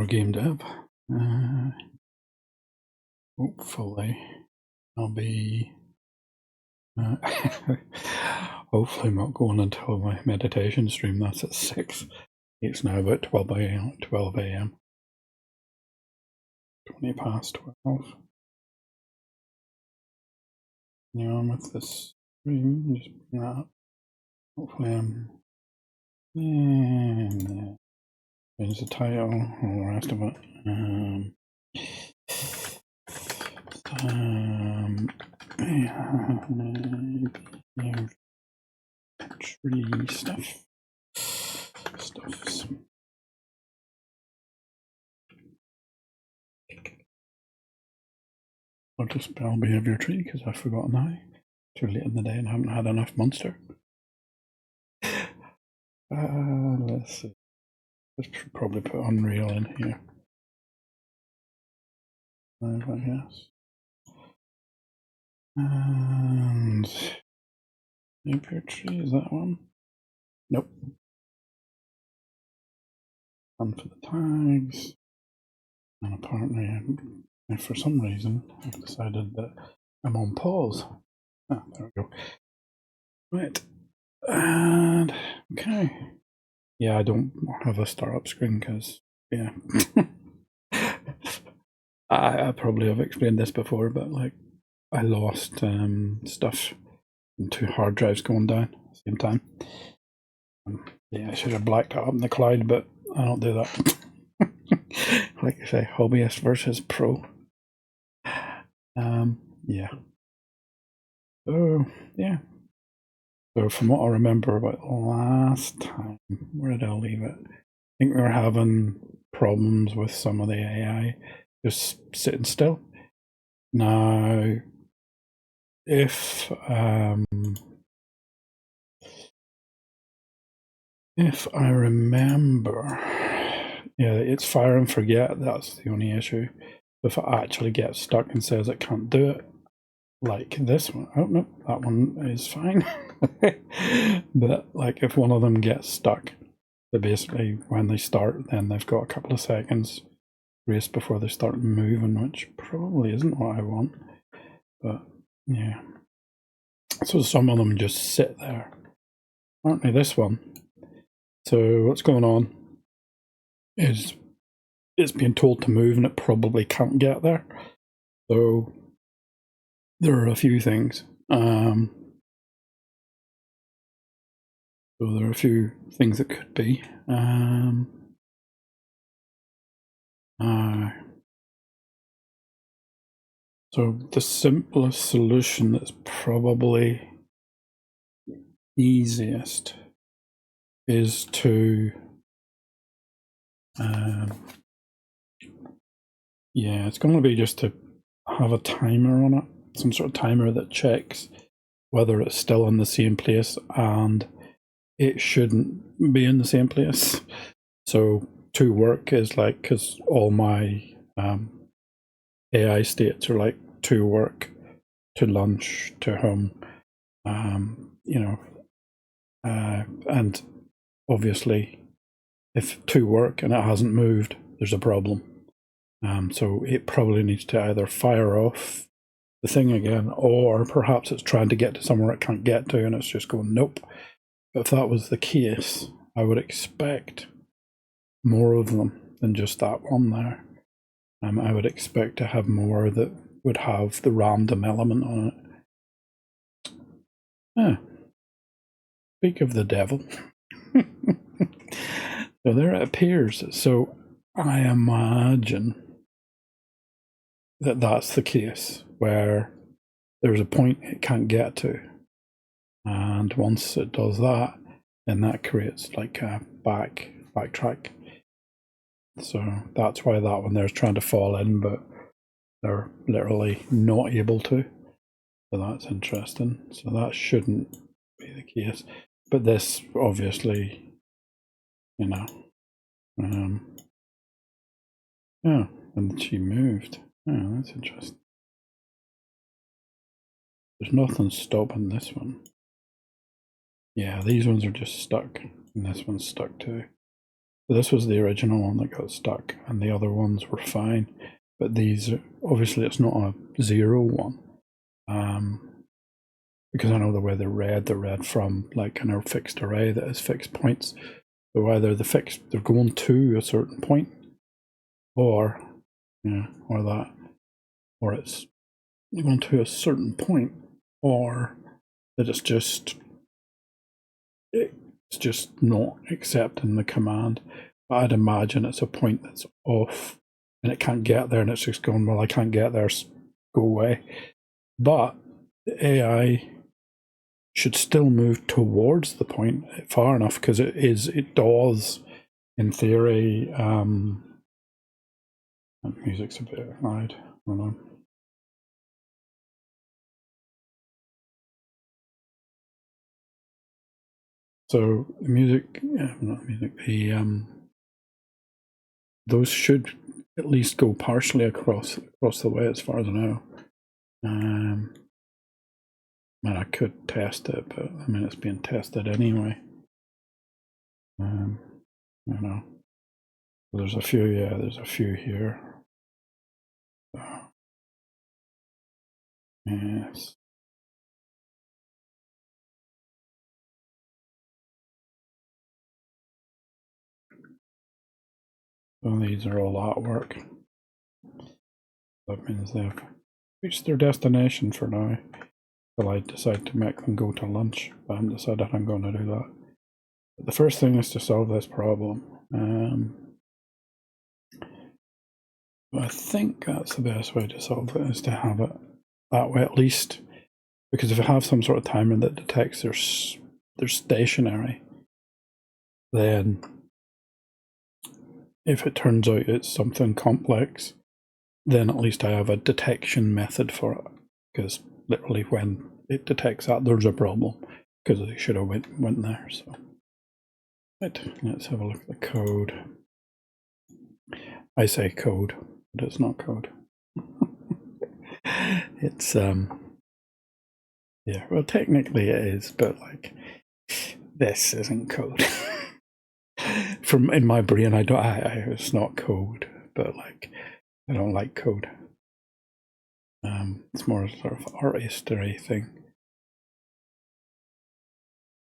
game dev. Hopefully I'll be hopefully I'm not going until my meditation stream. That's at 6. It's now about 12 a.m. 20 past 12. Continue on with this stream. Just bring that up. Hopefully I'm change the title, all the rest of it. Tree stuff. I'll just spell behaviour tree because I've forgotten how. Too late in the day and I haven't had enough Monster. Let's see. Let's probably put Unreal in here. I guess. And behaviour tree, is that one? Nope. One for the tags. And apparently, for some reason, I've decided that I'm on pause. Ah, there we go. Right. And okay. Yeah, I don't have a startup screen because, yeah. I probably have explained this before, but like I lost stuff and 2 hard drives going down at the same time. Yeah, I should have blacked it up in the cloud, but I don't do that. Like I say, hobbyist versus pro. Yeah. So yeah. So from what I remember about last time, where did I leave it? I think we were having problems with some of the AI just sitting still. Now, if I remember, yeah, it's fire and forget. That's the only issue. If it actually gets stuck and says it can't do it, like this one, oh no, that one is fine. But like if one of them gets stuck, they basically when they start, then they've got a couple of seconds race before they start moving, which probably isn't what I want. But yeah, so some of them just sit there, aren't they? This one. So what's going on is it's being told to move and it probably can't get there. So there are a few things. So there are a few things that could be. So the simplest solution that's probably easiest is to yeah, it's going to be just to have a timer on it, some sort of timer that checks whether it's still in the same place, and it shouldn't be in the same place. So to work is like, because all my AI states are like to work, to lunch, to home, you know, and obviously if to work and it hasn't moved, there's a problem. So it probably needs to either fire off the thing again, or perhaps it's trying to get to somewhere it can't get to and it's just going nope. But if that was the case, I would expect more of them than just that one there. I would expect to have more that would have the random element on it. Yeah. Speak of the devil. So there it appears. So I imagine that that's the case where there's a point it can't get to. And once it does that, then that creates like a backtrack. So that's why that one there's trying to fall in, but they're literally not able to. So that's interesting. So that shouldn't be the case. But this obviously, you know, yeah, and she moved. Oh, that's interesting. There's nothing stopping this one. Yeah, these ones are just stuck, and this one's stuck too. This was the original one that got stuck, and the other ones were fine. But these, obviously, it's not a 0 one. Because I know the way they're read from like an fixed array that has fixed points. So either they're going to a certain point, or or it's going to a certain point, or that it's just not accepting the command. But I'd imagine it's a point that's off and it can't get there, and it's just going, well, I can't get there, go away. But the AI should still move towards the point far enough, because it does, in theory. Music's a bit loud. Hold on. So music, not music. Those should at least go partially across the way, as far as I know. I could test it, but I mean, it's being tested anyway. There's a few, there's a few here. Yes. So these are all artwork. That means they've reached their destination for now. Till I decide to make them go to lunch. I haven't decided I'm going to do that. But the first thing is to solve this problem. I think that's the best way to solve it, is to have it that way, at least. Because if I have some sort of timer that detects they're stationary, then if it turns out it's something complex, then at least I have a detection method for it. Because literally when it detects that, there's a problem, because they should have went there. So right, let's have a look at the code. I say code, but it's not code. It's yeah, well, technically it is, but like, this isn't code. From in my brain, it's not code, but like, I don't like code. It's more sort of art history thing.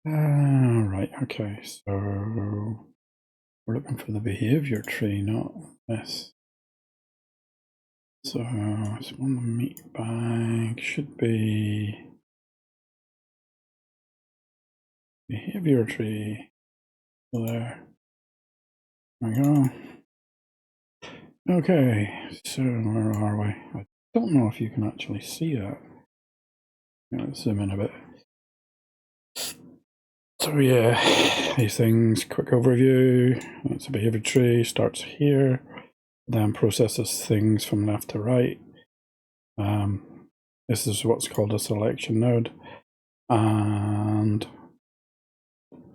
Right, okay, so we're looking for the behavior tree, not this. So it's on the meat bag, should be behavior tree. There we go. Okay, so where are we? I don't know if you can actually see that. Let's zoom in a bit. So yeah, these things, quick overview. It's a behavior tree, starts here, then processes things from left to right. This is what's called a selection node. And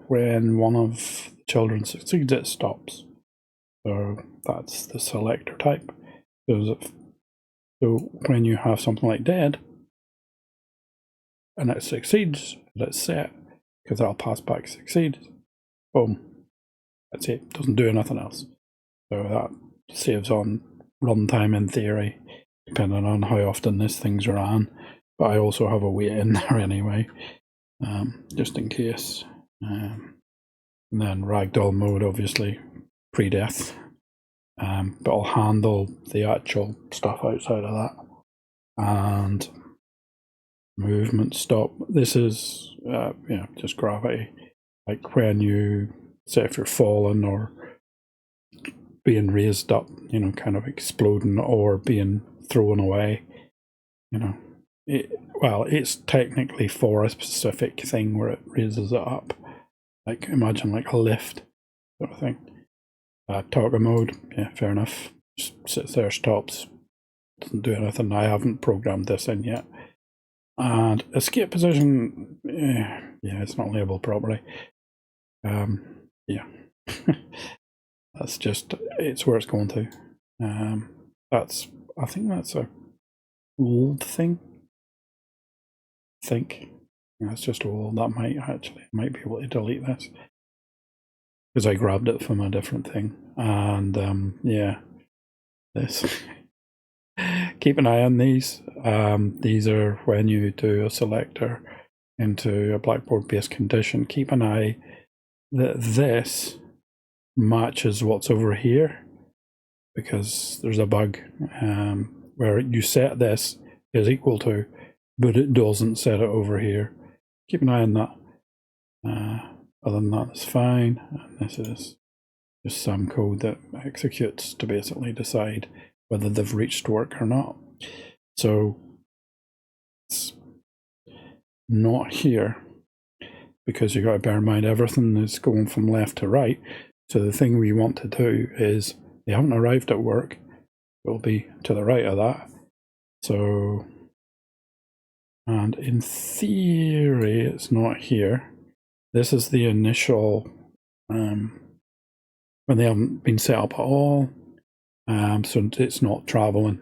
when one of the children succeeds, it stops. So that's the selector type. So when you have something like dead, and it succeeds, it's set, because that'll pass back succeeds. Boom. That's it. Doesn't do anything else. So that saves on runtime in theory, depending on how often this thing's ran. But I also have a wait in there anyway, just in case. And then ragdoll mode, obviously, pre-death. But I'll handle the actual stuff outside of that. And movement stop. This is just gravity. Like when you say, if you're falling or being raised up, kind of exploding or being thrown away, it's technically for a specific thing where it raises it up. Like imagine like a lift sort of thing. Toggle mode, yeah, fair enough. Just sits there, stops, doesn't do anything. I haven't programmed this in yet. And escape position, yeah, it's not labeled properly. Yeah. That's just, it's where it's going to. I think that's a old thing. It's just old. That might be able to delete this. because I grabbed it from a different thing. And yeah, this. Keep an eye on these. These are when you do a selector into a blackboard-based condition. Keep an eye that this matches what's over here, because there's a bug where you set this is equal to, but it doesn't set it over here. Keep an eye on that. Other than that, it's fine. And this is just some code that executes to basically decide whether they've reached work or not. So it's not here, because you've got to bear in mind everything is going from left to right. So the thing we want to do is, they haven't arrived at work, it will be to the right of that. So, and in theory, it's not here. This is the initial, when they haven't been set up at all. So it's not traveling.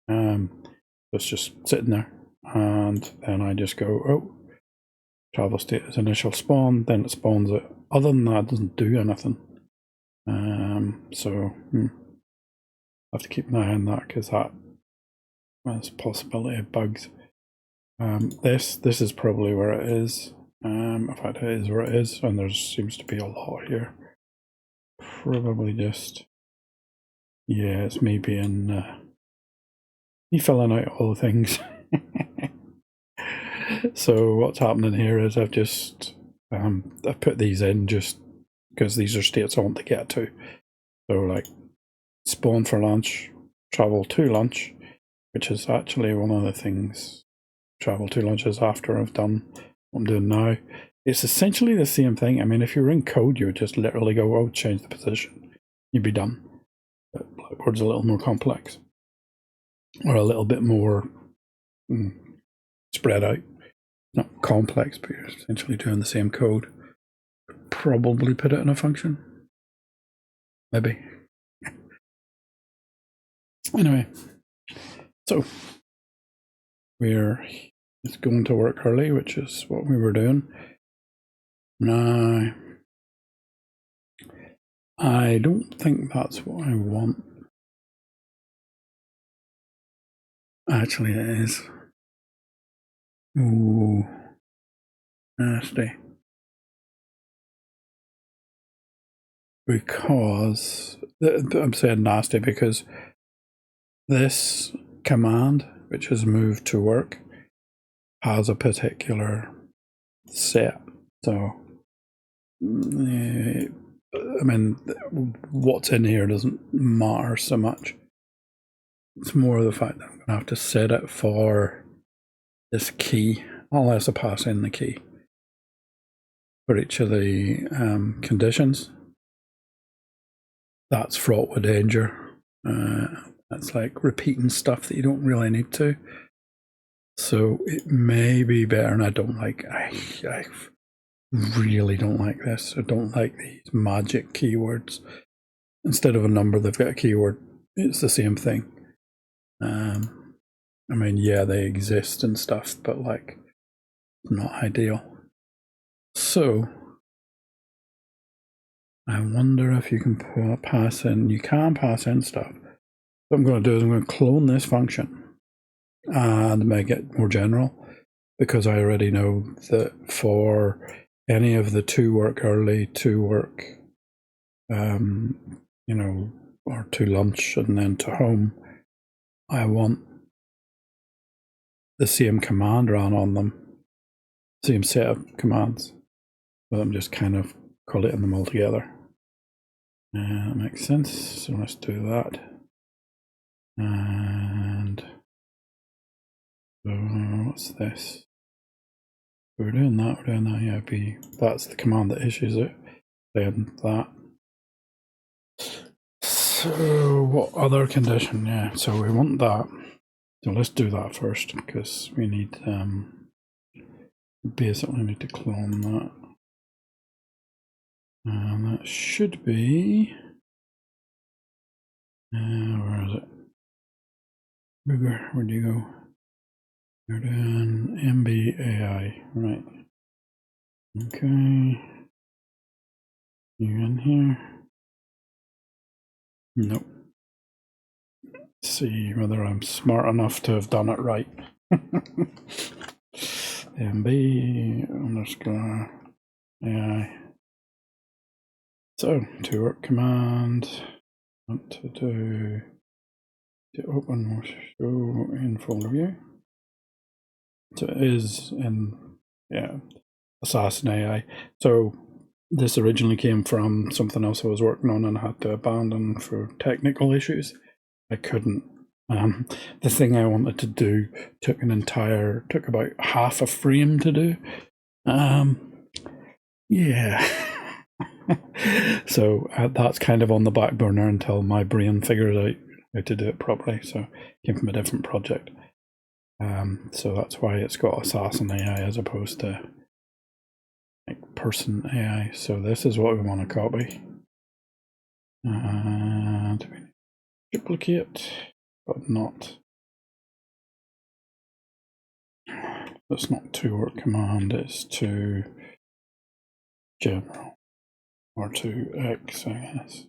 It's just sitting there. And then I just go, oh, travel state is initial spawn, then it spawns it. Other than that, it doesn't do anything. So I have to keep an eye on that, because that has a possibility of bugs. This is probably where it is. In fact, it is where it is, and there seems to be a lot here. Probably just, yeah, it's me being me filling out all the things. So what's happening here is I've just I've put these in just because these are states I want to get to. So like spawn for lunch, travel to lunch, which is actually one of the things. Travel to lunch is after I've done what I'm doing now. It's essentially the same thing. I mean, if you were in code, you would just literally go, oh, change the position. You'd be done. But Blackboard's a little more complex, or a little bit more spread out. Not complex, but you're essentially doing the same code. Probably put it in a function. Maybe. Anyway, so it's going to work early, which is what we were doing. Now, I don't think that's what I want. Actually, it is. Ooh, nasty. Because, I'm saying nasty because this command, which is move to work, has a particular set. So, I mean, what's in here doesn't matter so much. It's more the fact that I'm going to have to set it for this key, unless I pass in the key for each of the conditions. That's fraught with danger. That's like repeating stuff that you don't really need to. So it may be better, and I don't like, I really don't like this. I don't like these magic keywords. Instead of a number, they've got a keyword. It's the same thing. I mean, yeah, they exist and stuff, but like, not ideal. So I wonder if you can pass in, you can pass in stuff. What I'm going to do is I'm going to clone this function and make it more general, because I already know that for any of the to work early, to work, you know, or to lunch and then to home, I want the same command run on them, same set of commands, but I'm just kind of collating them all together. That makes sense. So let's do that. And so what's this? We're doing that, yeah, that's the command that issues it. Then that. So what other condition? Yeah, so we want that. So let's do that first, because we need basically need to clone that. And that should be where is it? Where'd you go? You're doing MBAI, right? Okay. You in here? Nope. See whether I'm smart enough to have done it right. MB underscore AI. So to work command, want to do to open show in folder view. So it is in Assassin AI. So this originally came from something else I was working on and I had to abandon for technical issues. I couldn't. The thing I wanted to do took about half a frame to do. Yeah. So that's kind of on the back burner until my brain figures out how to do it properly. So it came from a different project. So that's why it's got Assassin AI as opposed to like person AI. So this is what we want to copy. And we duplicate, but not. That's not to work command, it's to general or to X, I guess.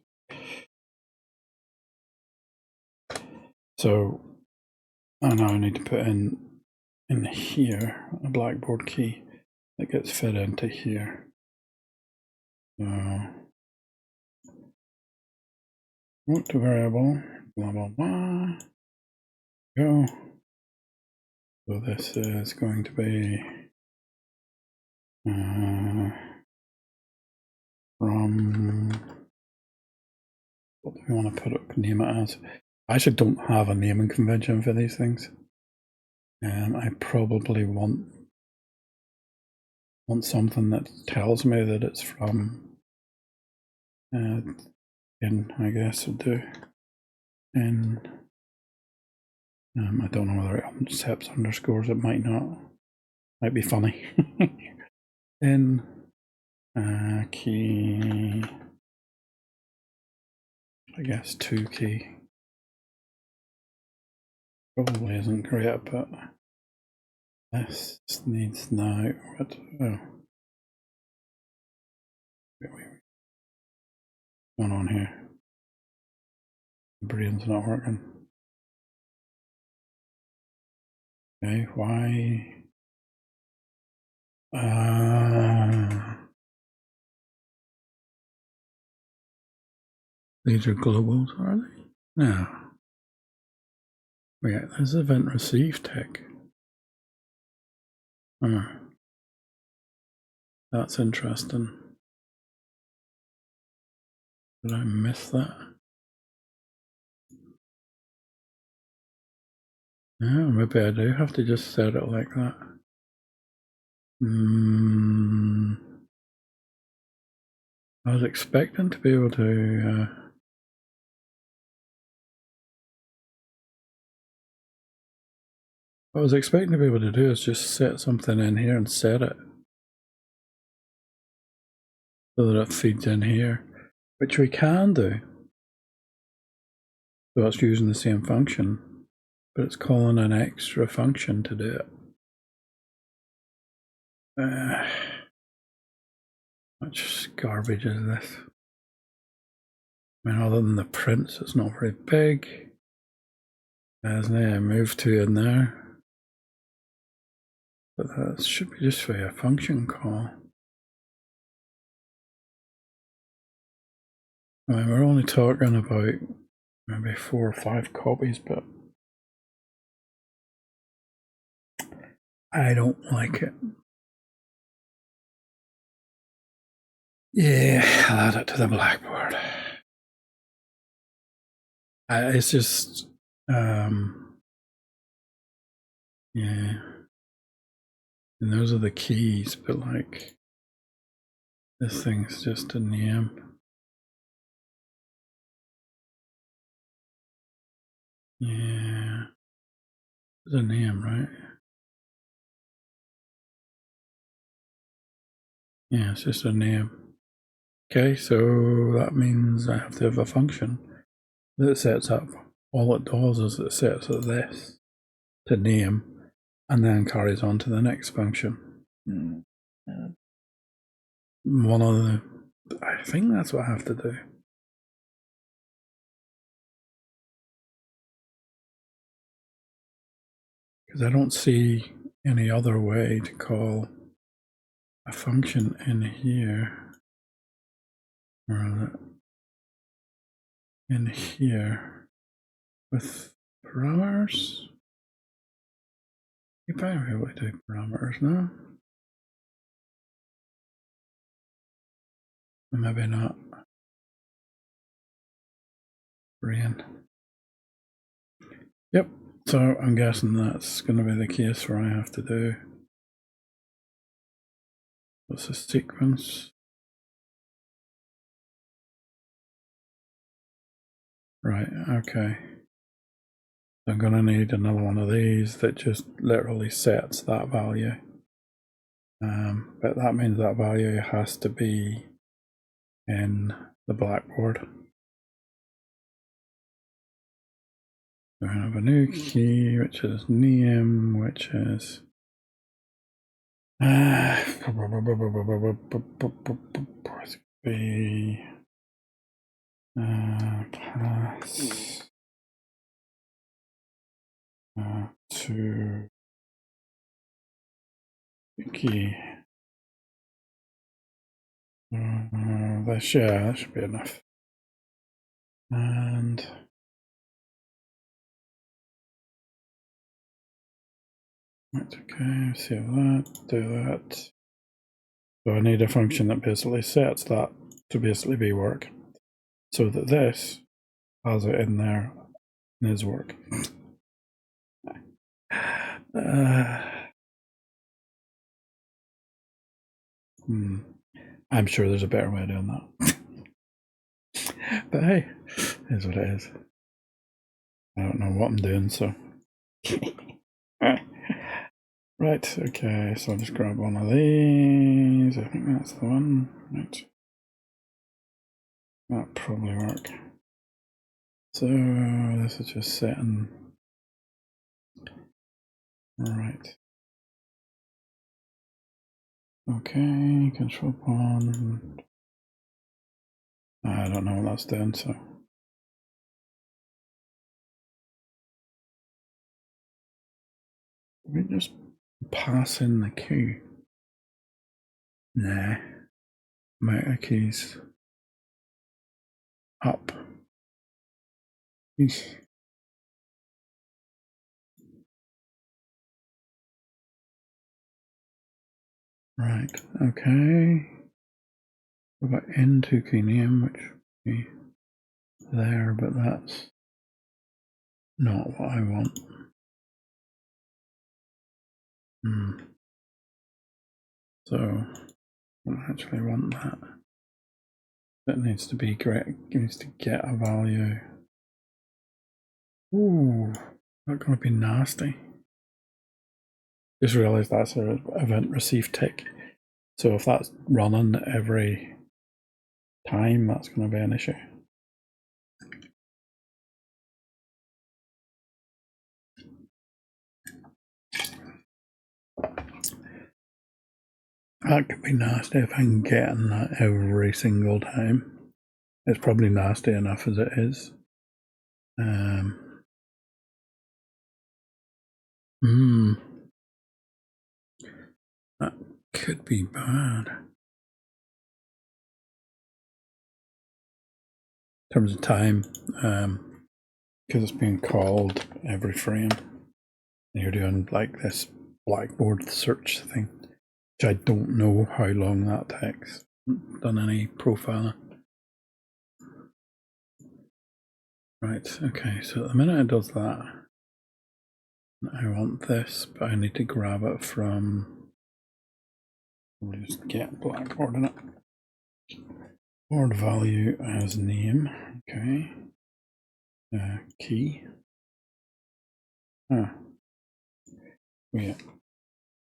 So I now need to put in here a Blackboard key that gets fed into here. So root to variable, blah blah blah. Go. So this is going to be from what do we want to name it as? I actually don't have a naming convention for these things. I probably want something that tells me that it's from in, I guess would do. In I don't know whether it accepts underscores, it might not. Might be funny. In key, I guess 2 key. Probably isn't great, but this needs now. What's going on here? The brain's not working. Okay, why? These are globals, are they? No. Wait, there's event receive tech. That's interesting. Did I miss that? Yeah, maybe I do have to just set it like that. I was expecting to be able to what I was expecting to be able to do is just set something in here and set it so that it feeds in here, which we can do. So it's using the same function, but it's calling an extra function to do it. Much garbage is this? I mean, other than the prints, it's not very big. There's no move to in there. But that should be just for a function call. I mean, we're only talking about maybe 4 or 5 copies, but I don't like it. Yeah, I'll add it to the Blackboard. It's just, yeah. And those are the keys, but like, this thing's just a name. Yeah, it's a name, right? Yeah, it's just a name. Okay, so that means I have to have a function that sets up. All it does is it sets up this to name and then carries on to the next function. One of the I think that's what I have to do. Because I don't see any other way to call a function in here, or in here with parameters. You better be able to do parameters now. Maybe not. Brain. Yep. So I'm guessing that's going to be the case where I have to do. What's the sequence? Right. Okay. I'm going to need another one of these that just literally sets that value. But that means that value has to be in the blackboard. So I have a new key, which is name, which is be pass to key. This, yeah, that should be enough. And right, okay, save that, do that. So I need a function that basically sets that to basically be work, so that this has it in there and is work. I'm sure there's a better way of doing that. But hey, it is what it is. I don't know what I'm doing, so. Right, okay, so I'll just grab one of these. I think that's the one. Right. That'll probably work. So this is just setting. Right. Okay, control pawn. I don't know what that's doing, so. We just pass in the key. Nah. Amount of keys up. Eesh. Right, okay. We've got into key name, which would be there, but that's not what I want. So I don't actually want that. That needs to be great. It needs to get a value. Ooh, that's going to be nasty. Just realized that's an event receive tick. So if that's running every time, that's going to be an issue. That could be nasty if I'm getting that every single time. It's probably nasty enough as it is. That could be bad. In terms of time, because it's being called every frame, and you're doing like this Blackboard search thing, which I don't know how long that takes. I haven't done any profiling. Right, okay, so at the minute it does that, I want this, but I need to grab it from, we'll just get Blackboard in it. Board value as name, okay. Key. Wait,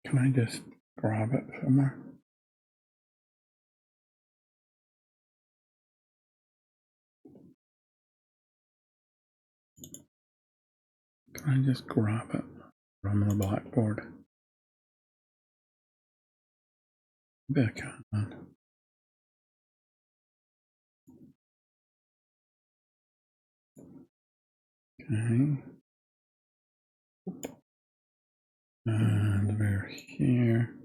can I just grab it somewhere? Can I just grab it from the Blackboard? Maybe I can. Okay. And we're here.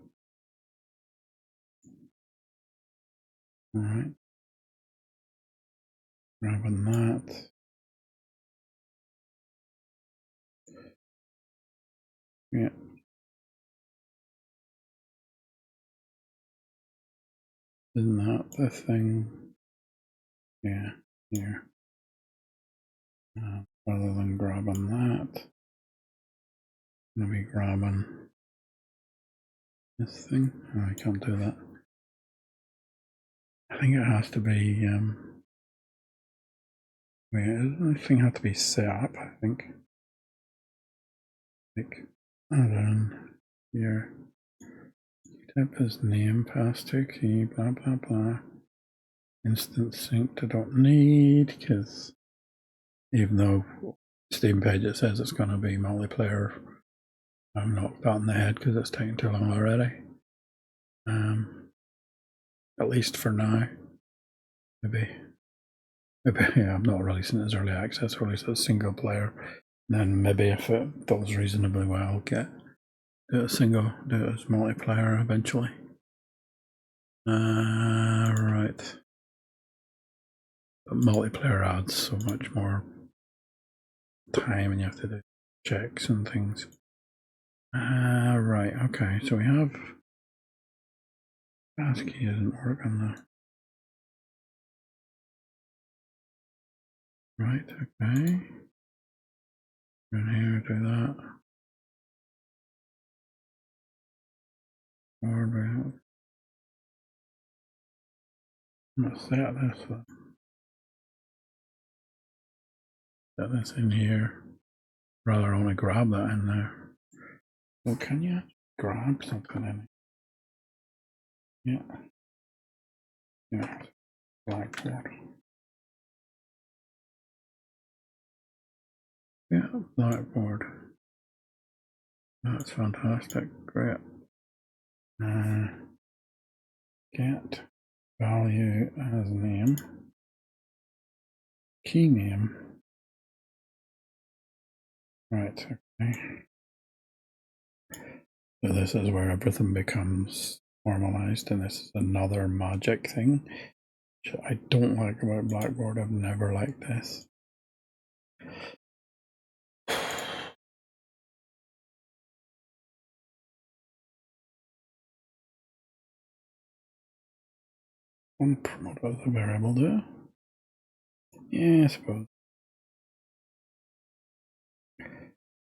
All right. Grabbing that. Yeah. Isn't that the thing? Yeah, here. Rather than grabbing that, I'm going to be grabbing this thing. Oh, I can't do that. I think it has to be, wait, this thing has to be set up, I think. Like, and then here, type his name, pass to key, blah, blah, blah. Instant sync I don't need, because even though Steam page it says it's going to be multiplayer, I'm not batting the head because it's taking too long already. At least for now. Maybe yeah, I'm not releasing it as early access, release it as single player. Then maybe if it does reasonably well, do it as multiplayer eventually. Right. But multiplayer adds so much more time and you have to do checks and things. Right, okay, so we have passkey doesn't work on the right, okay. In here, do that. Forward, I'm gonna set this one. Set this in here. Rather only grab that in there. Well, can you grab something in it? Yeah. Yeah. Blackboard. Yeah, Blackboard. That's fantastic. Great. Get value as name. Key name. Right, okay. So this is where everything becomes formalized, and this is another magic thing, which I don't like about Blackboard. I've never liked this. Unpromote as a variable, do? Yeah, I suppose.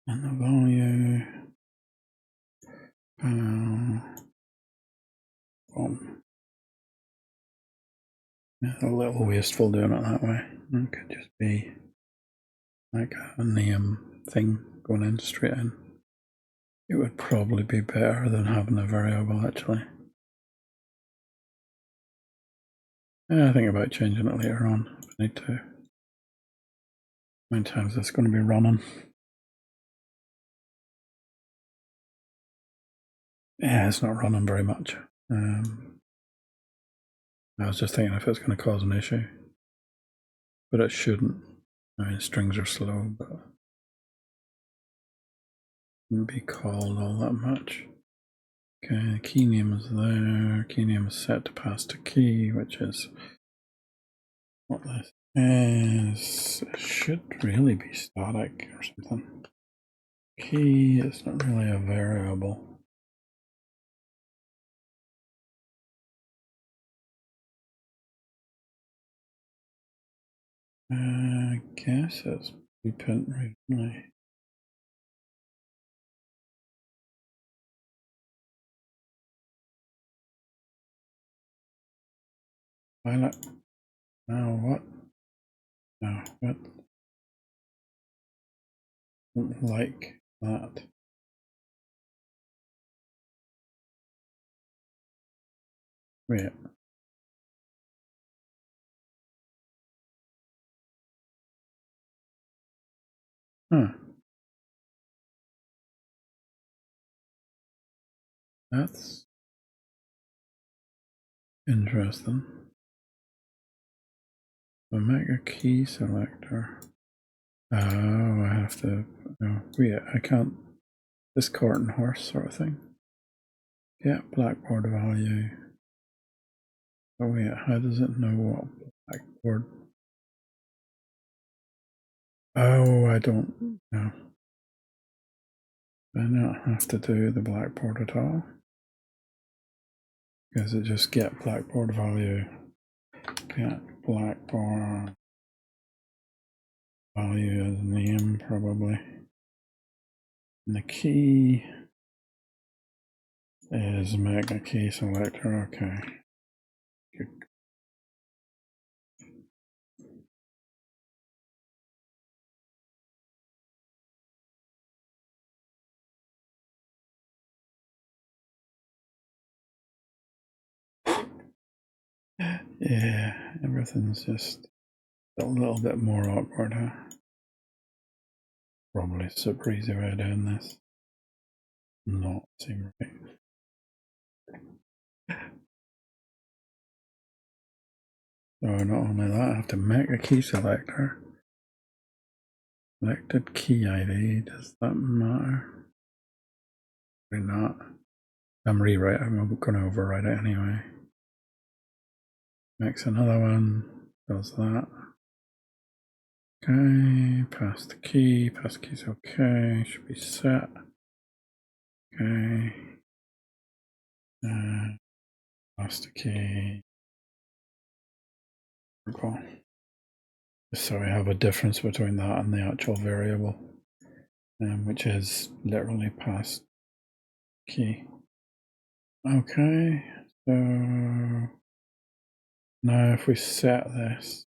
And the value. It's a little wasteful doing it that way. It could just be like a name thing going in straight in. It would probably be better than having a variable actually. I think about changing it later on if I need to. How many times is this going to be running? Yeah, it's not running very much. I was just thinking if it's going to cause an issue, but it shouldn't. I mean, strings are slow, but wouldn't be called all that much. Okay, key name is there. Key name is set to pass to key, which is what this is. It should really be static or something. Key is not really a variable. I guess it's blueprint recently. Pilot. Now what? No, what? Don't like that. Wait. Huh. That's interesting. So make a key selector. Oh, I have to. Oh, wait, I can't. This cart and horse sort of thing. Get blackboard value. Oh, wait, how does it know what blackboard? Oh, I don't know. I don't have to do the blackboard at all. Because it just get blackboard value. Get blackboard value as name, probably. And the key is make a key selector. Okay. Good. Yeah, everything's just a little bit more awkward, huh? Probably a super easy way of doing this. Not seem right. So not only that, I have to make a key selector. Selected key ID, does that matter? Probably not. I'm rewriting, I'm going to overwrite it anyway. Makes another one, does that. Okay, pass the key's okay, should be set. Okay. Pass the key. Cool. So we have a difference between that and the actual variable, which is literally pass key. Okay, so now if we set this,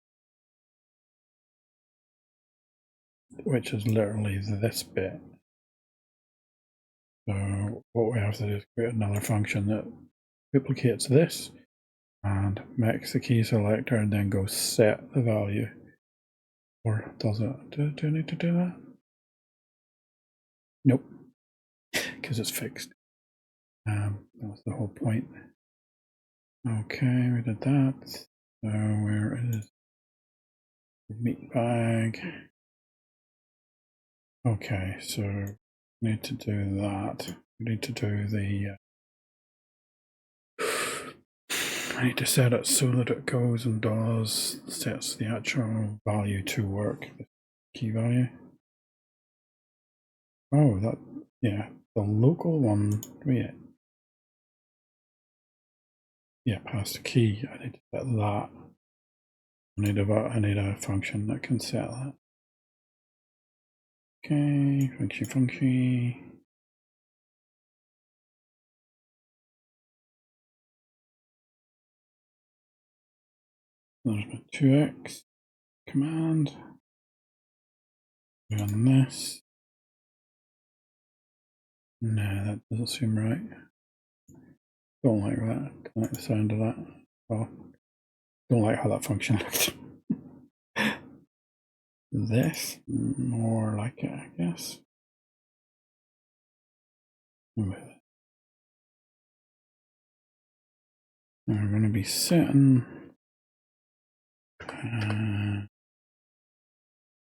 which is literally this bit, so what we have to do is create another function that duplicates this and makes the key selector and then goes set the value. Or does it? Do I need to do that? Nope, because it's fixed. That's the whole point. Okay, we did that. So where is meat bag? Okay, so we need to do that. We need to do the. I need to set it so that it goes and sets the actual value to work. The key value. Oh, that yeah, the local one. Wait. Yeah, pass the key. I need to set that. I need a function that can set that. Okay, function. There's my 2x command. Run this. No, that doesn't seem right. Don't like that. Don't like the sound of that. Well, don't like how that function looked. This, more like it, I guess. We're going to be setting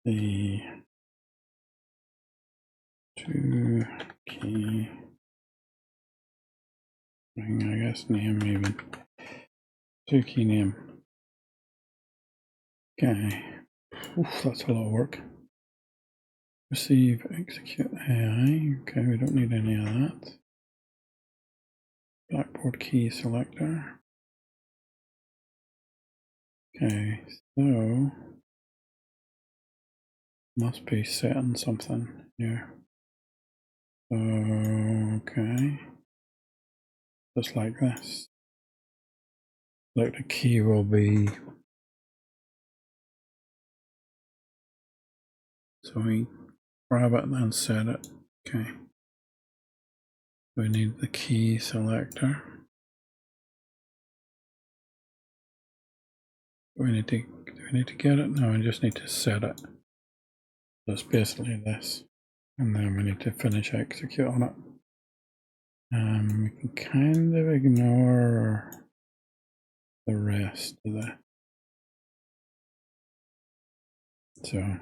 the 2 key thing, I guess, name maybe. 2 key name. Okay. Oof, that's a lot of work. Receive, execute AI. Okay, we don't need any of that. Blackboard key selector. Okay, so must be setting something here. Okay, just like this. Like the key will be. So we grab it and then set it. Okay. We need the key selector. Do we need to get it? No, we just need to set it. So it's basically this. And then we need to finish execute on it. We can kind of ignore the rest of that. So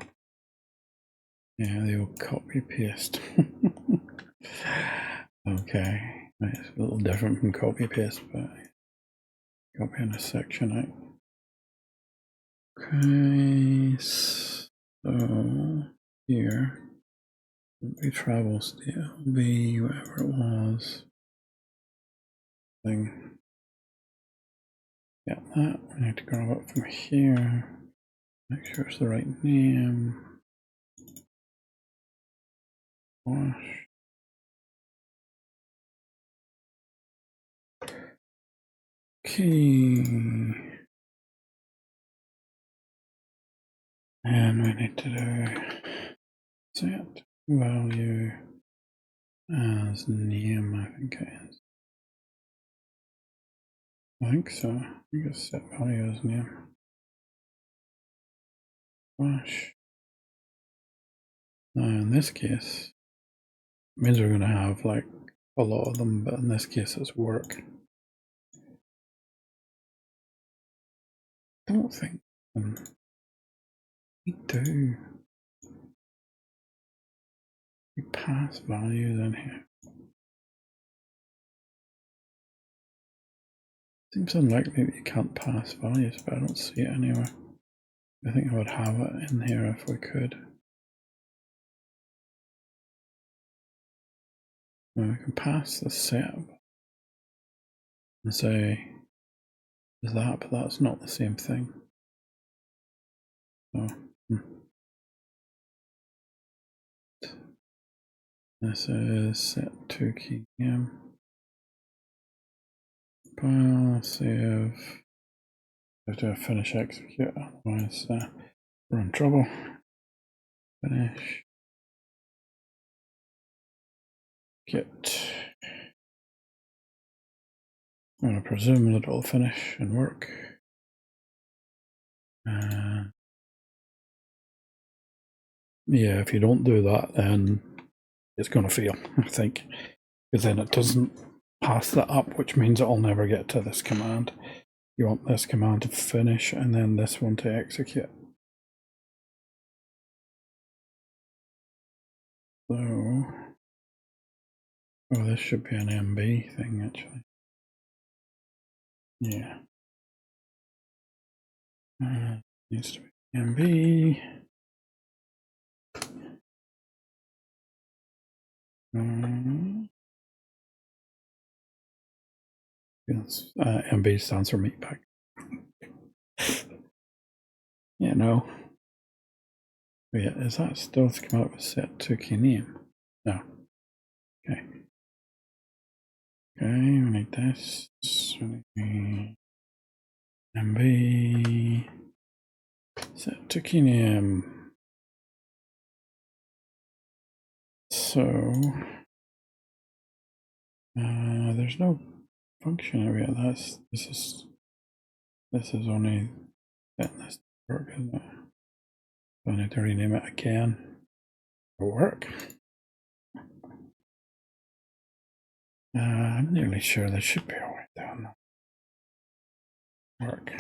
Yeah, the old copy paste. Okay, it's a little different from copy paste, but copying a section out. Okay, so here we travel state will be whatever it was. Thing. Yeah, that I need to grab it from here. Make sure it's the right name. Wash. Okay. And we need to do set value as name, I think it is. I think so. I think it's set value as name. Wash. Now in this case, it means we're going to have like a lot of them, but in this case it's work. I don't think we do. We pass values in here. Seems unlikely that you can't pass values, but I don't see it anywhere. I think I would have it in here if we could. Well, we can pass the set and say is that, but that's not the same thing. So this is set to key name. File, save. I have to finish execute, otherwise we're in trouble. Finish. Git. I'm going to presume that it'll finish and work. Yeah, if you don't do that, then it's going to fail, I think, because then it doesn't pass that up, which means it'll never get to this command. You want this command to finish and then this one to execute. So, oh, this should be an MB thing actually. Yeah. Needs to be MB. Yes, MB stands for meat pack. Yeah, no. Wait, is that still to come out with set to key name? No. Okay. Okay, we need this. MB set to key name. So there's no function area. This is only letting this work, isn't it? So I need to rename it again. It'll work. I'm nearly sure there should be a way down. Work.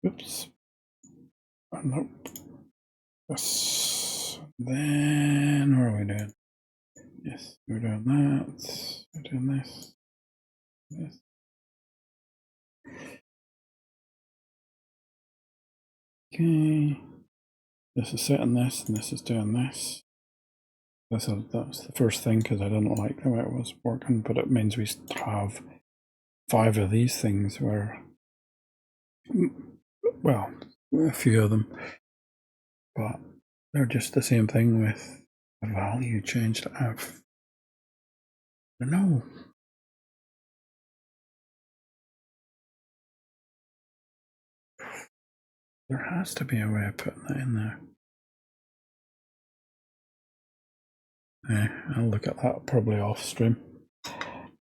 Oops. Oh, nope. Yes. Then what are we doing? Yes, we're doing that. We're doing this. This. Okay. This is setting this, and this is doing this. That's the first thing, because I didn't like the way it was working, but it means we have 5 of these things where, well, a few of them, but they're just the same thing with a value changed. I don't know. There has to be a way of putting that in there. Yeah, I'll look at that probably off stream.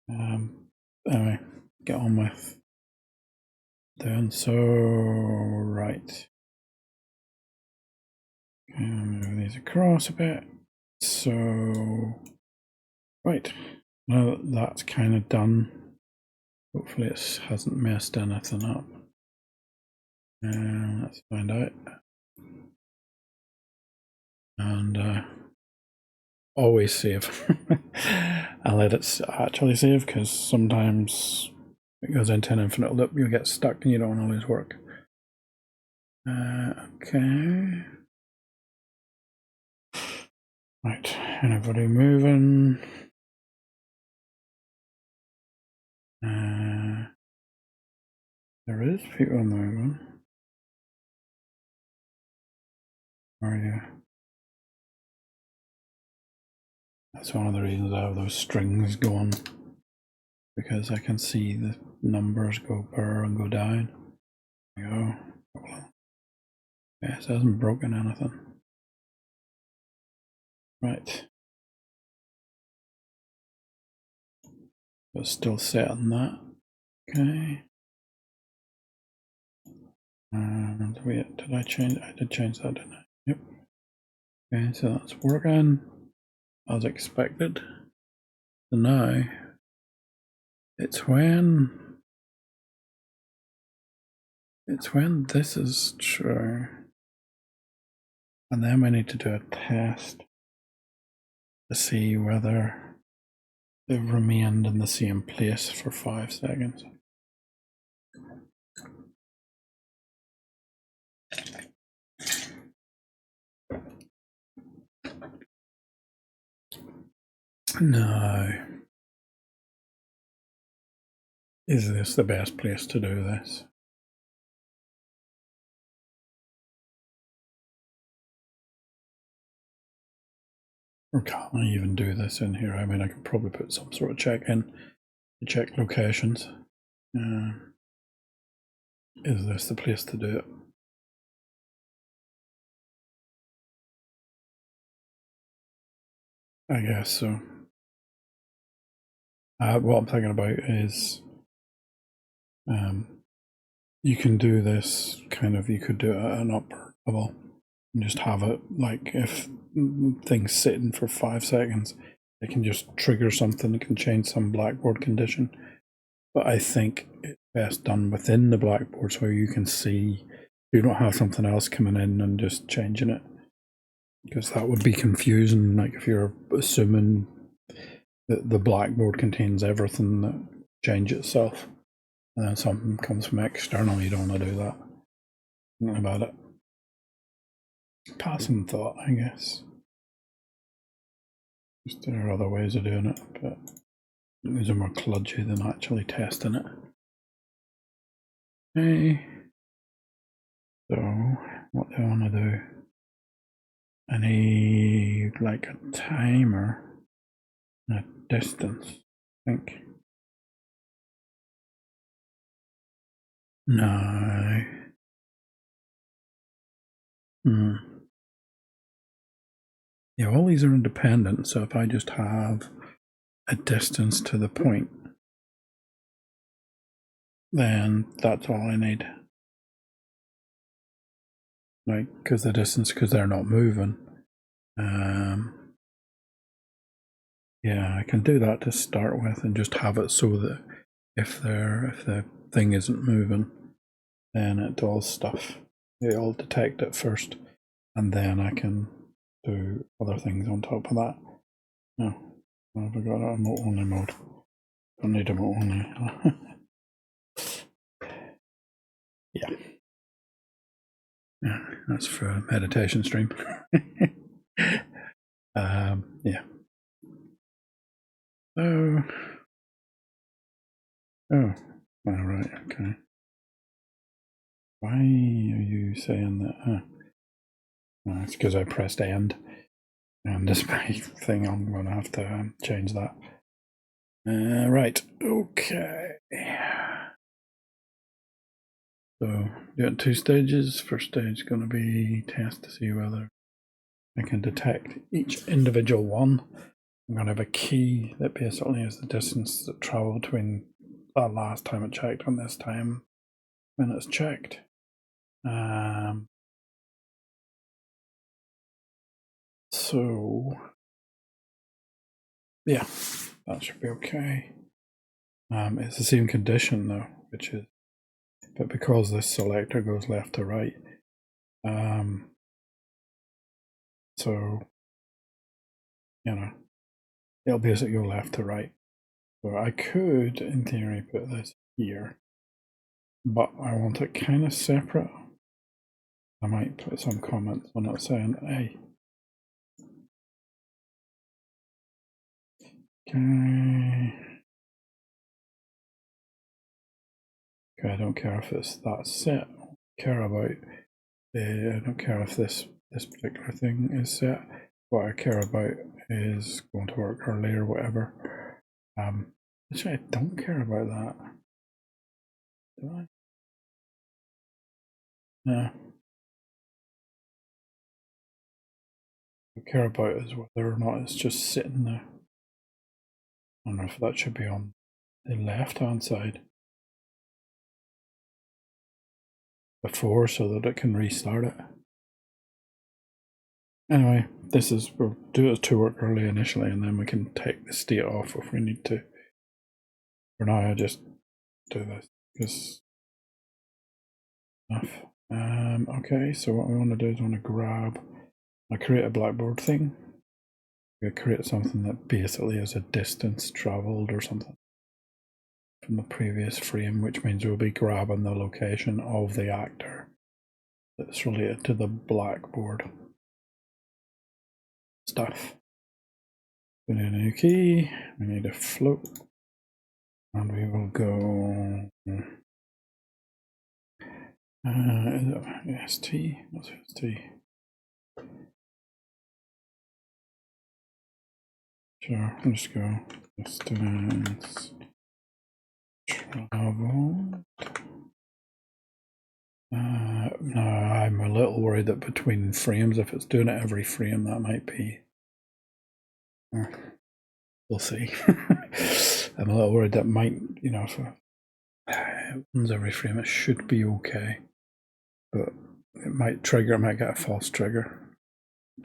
Anyway, get on with doing so. Right. Okay, I'll move these across a bit. So, right. Now that that's kind of done, hopefully it hasn't messed anything up. Let's find out. And always save. I let it actually save, because sometimes it goes into an infinite loop, you'll get stuck and you don't want to lose work. Okay. Right, anybody moving? There is people moving. Where are you? That's one of the reasons I have those strings going, because I can see the numbers go burr and go down. There you go. Yes, it hasn't broken anything. Right. But still set on that. Okay. And wait, did I change? I did change that, didn't I? Yep. Okay, so that's working as expected. So now it's when this is true, and then we need to do a test to see whether they've remained in the same place for 5 seconds. Now, is this the best place to do this? Or can't I even do this in here? I mean, I could probably put some sort of check in to check locations. Is this the place to do it? I guess so. What I'm thinking about is you can do this kind of, you could do it at an upper level and just have it like, if things sitting for 5 seconds, it can just trigger something, it can change some Blackboard condition. But I think it's best done within the Blackboard so you can see, you don't have something else coming in and just changing it, because that would be confusing. Like if you're assuming that the Blackboard contains everything that change itself, and then something comes from external, you don't want to do that. Think about it. Passing thought, I guess. Just there are other ways of doing it, but these are more kludgy than actually testing it. Okay. So what do I want to do? I need like a timer and a distance, I think. No. Yeah, all these are independent, so if I just have a distance to the point, then that's all I need. Like, because the distance, because they're not moving. Yeah, I can do that to start with and just have it so that if the thing isn't moving, then it does stuff. It'll detect it first, and then I can do other things on top of that. No, I've got a remote only mode. Don't need remote only. Yeah. Yeah, that's for a meditation stream. Yeah. Oh, all right, okay. Why are you saying that? It's because I pressed end, and this thing, I'm going to have to change that. Right, okay. So, doing 2 stages. First stage is going to be test to see whether I can detect each individual one. I'm going to have a key that basically is the distance that traveled between that last time it checked and this time when it's checked. So, yeah. that should be okay. It's the same condition though, which is, but because this selector goes left to right, so, you know, it'll basically go left to right. So I could, in theory, put this here, but I want it kind of separate. I might put some comments on it saying, hey, okay, I don't care if it's that set. I don't care if this particular thing is set. What I care about is going to work early or whatever. Actually, I don't care about that. Do I? No. What I care about is whether or not it's just sitting there. I don't know if that should be on the left-hand side before so that it can restart it. Anyway, we'll do it to work early initially and then we can take the state off if we need to. For now, I just do this because enough. Okay, so what we want to do is I create a Blackboard thing. I create something that basically is a distance traveled or something from the previous frame, which means we'll be grabbing the location of the actor that's related to the Blackboard stuff. We need a new key, we need a float, and we will go ST, what's ST? Sure, let's go distance travel. No, I'm a little worried that between frames, if it's doing it every frame, that might be. We'll see. I'm a little worried that might, if it runs every frame, it should be okay. But it might get a false trigger.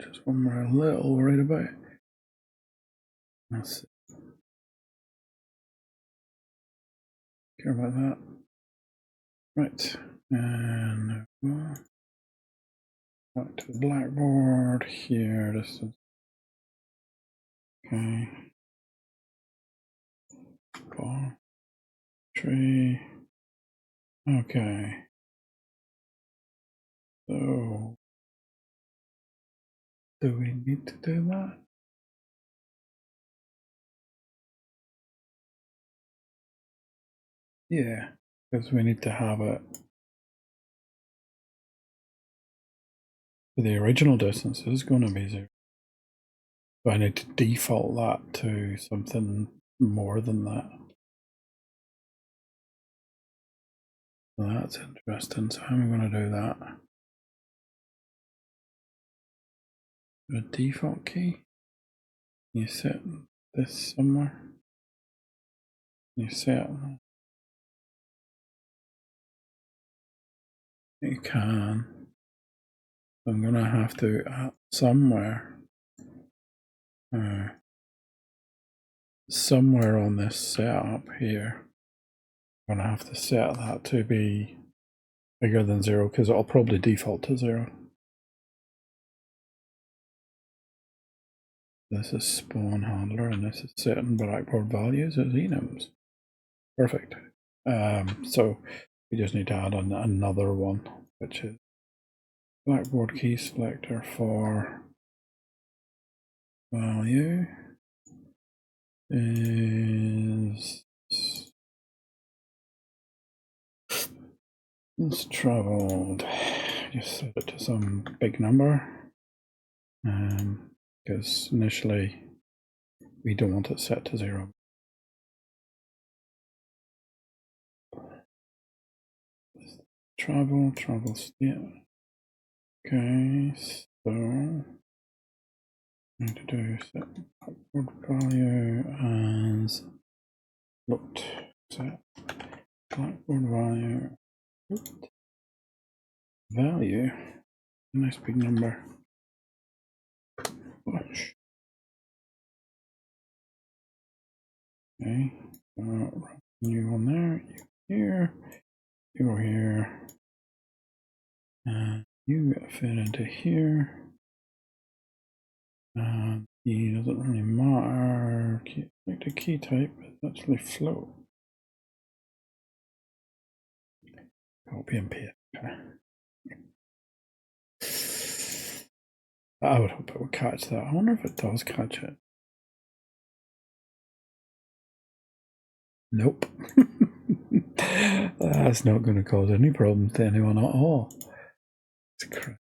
Just one we're a little worried about. Let's see. Care about that. Right. And back to the Blackboard here. Distance. Okay. Ball. Tree. Okay. So, do we need to do that? Yeah, because we need to have it. The original distance is going to be 0. But I need to default that to something more than that. So that's interesting. So how am I going to do that? A default key? You set this somewhere? You set. You can. I'm going to have to somewhere on this setup here. I'm going to have to set that to be bigger than 0 because it'll probably default to 0. This is spawn handler and this is setting Blackboard values as enums. Perfect. So we just need to add another one, which is Blackboard key selector for value is it's traveled. Just set it to some big number, because initially we don't want it set to 0. Travel state. Okay, so I need to do set Blackboard value as looked. Set Blackboard value, a nice big number. Watch. Okay, you on there, you here, you go here, and you get fit into here. Key doesn't really matter. Like the key type is actually float. Copy and paste. Okay. I would hope it would catch that. I wonder if it does catch it. Nope. That's not going to cause any problems to anyone at all. It's crap.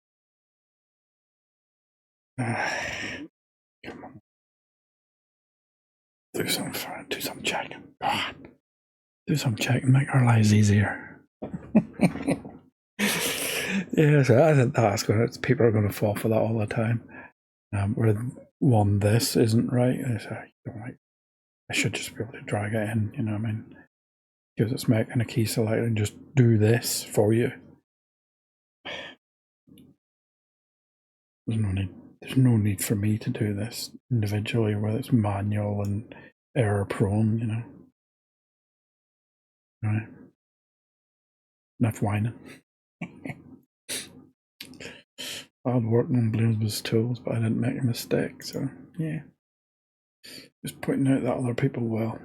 Come on. Do some checking. God. Do some checking, make our lives easier. Yeah, so I think that's going to, people are going to fall for that all the time. Where one, this isn't right. I should just be able to drag it in, you know what I mean? Because it's making a key select and just do this for you. There's no need for me to do this individually, whether it's manual and error prone, you know. Right. Enough whining. I'd worked on Bloomsbury's tools, but I didn't make a mistake, so yeah. Just pointing out that other people will.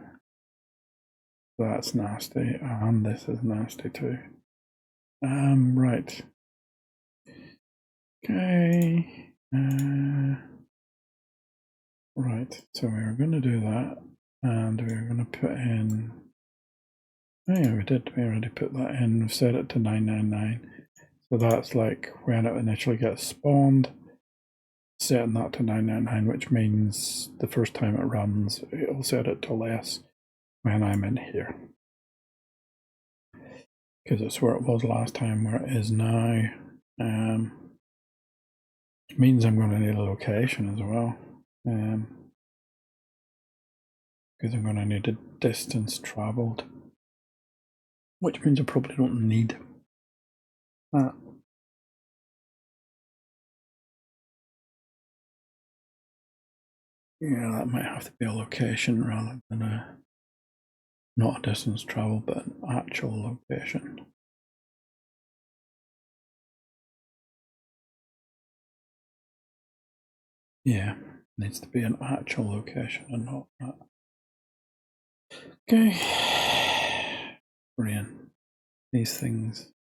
That's nasty, and this is nasty too. Right. Okay. Right, so we were going to do that, and we were going to put in. Oh yeah, we did. We already put that in. We've set it to 999. So that's like when it initially gets spawned, setting that to 999, which means the first time it runs, it'll set it to less when I'm in here. Because it's where it was last time, where it is now. Which means I'm going to need a location as well. Because I'm going to need a distance traveled. Which means I probably don't need that. Yeah, that might have to be a location rather than not a distance travel, but an actual location. Yeah, needs to be an actual location and not that. Okay. Brilliant. These things.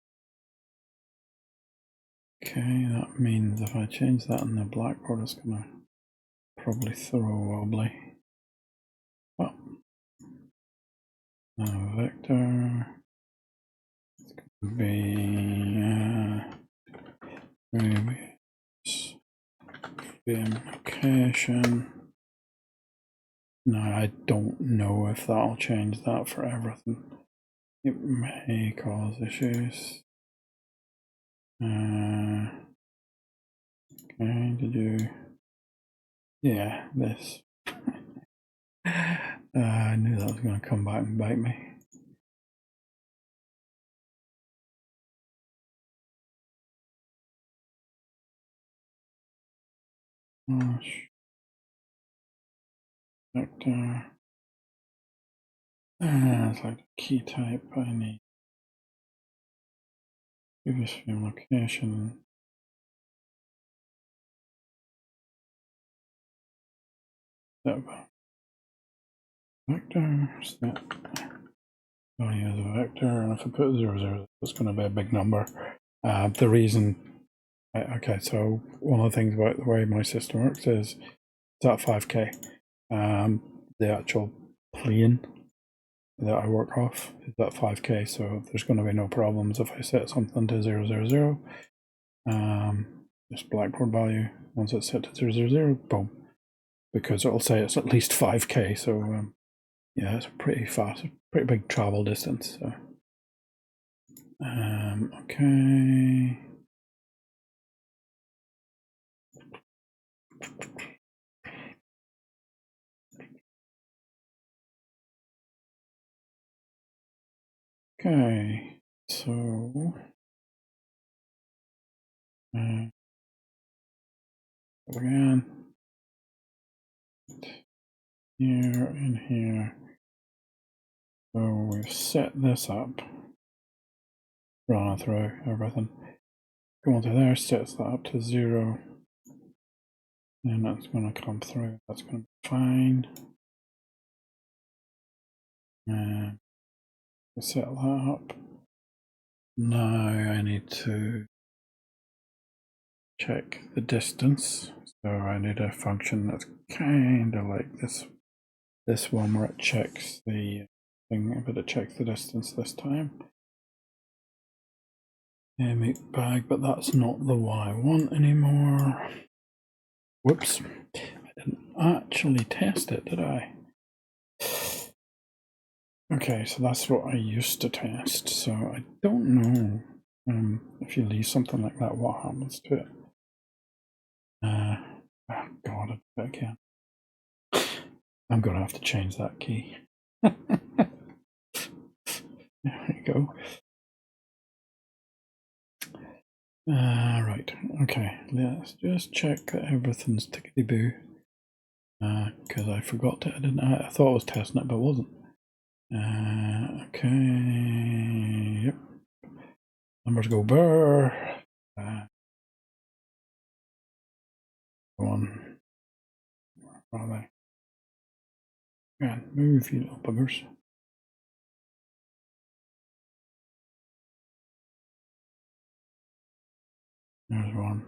Okay, that means if I change that in the blackboard, it's going to probably throw a wobbly. Oh. Vector. It's going to be maybe location. No, I don't know if that'll change that for everything. It may cause issues. Okay, did you? Yeah, this. I knew that was going to come back and bite me. Vector. It's like the key type I need. Previous frame location. Vector. Snap. Oh, yeah, the vector. And if I put 00, it's going to be a big number. The reason. Okay, so one of the things about the way my system works is it's at 5K. The actual plane that I work off is at 5K, so there's going to be no problems if I set something to 000. This blackboard value, once it's set to 000, boom, because it'll say it's at least 5K. So yeah, it's pretty fast, pretty big travel distance. So okay. Okay, so again, here and here. So we've set this up, run it through everything. Go onto there, sets that up to 0. And that's going to come through. That's going to be fine. And set that up. Now I need to check the distance. So I need a function that's kind of like this one where it checks the thing, but it checks the distance this time. Meat bag, but that's not the one I want anymore. Whoops, I didn't actually test it, did I? Okay, so that's what I used to test, so I don't know if you leave something like that, what happens to it. Oh god, I did it again. I'm going to have to change that key. There you go. Right, okay, let's just check that everything's tickety-boo. Because I forgot to, I thought I was testing it, but wasn't. Okay, yep. Numbers go burr. Go on. Where are they? Man, move, you little buggers. There's one.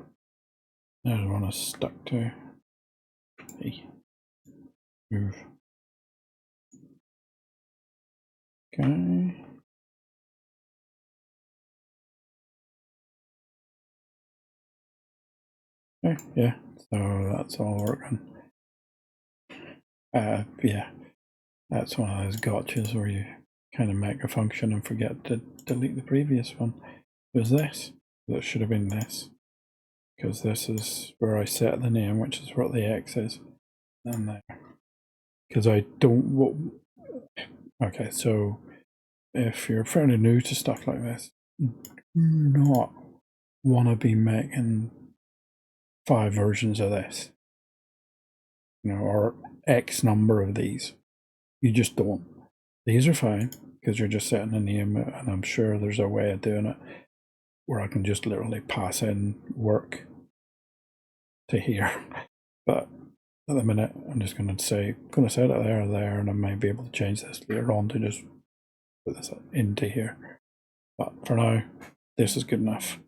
There's one I stuck to. Hey. Move. Okay. Okay, yeah, so that's all working. Yeah, that's one of those gotchas where you kind of make a function and forget to delete the previous one. It was this. That should have been this. Because this is where I set the name, which is what the X is. And there. Because I don't. Okay, so if you're fairly new to stuff like this, do not want to be making 5 versions of this, or X number of these. You just don't. These are fine because you're just setting a name, and I'm sure there's a way of doing it where I can just literally pass in work to here. But at the minute, I'm just going to set it there, and I might be able to change this later on to just put this into here. But for now, this is good enough.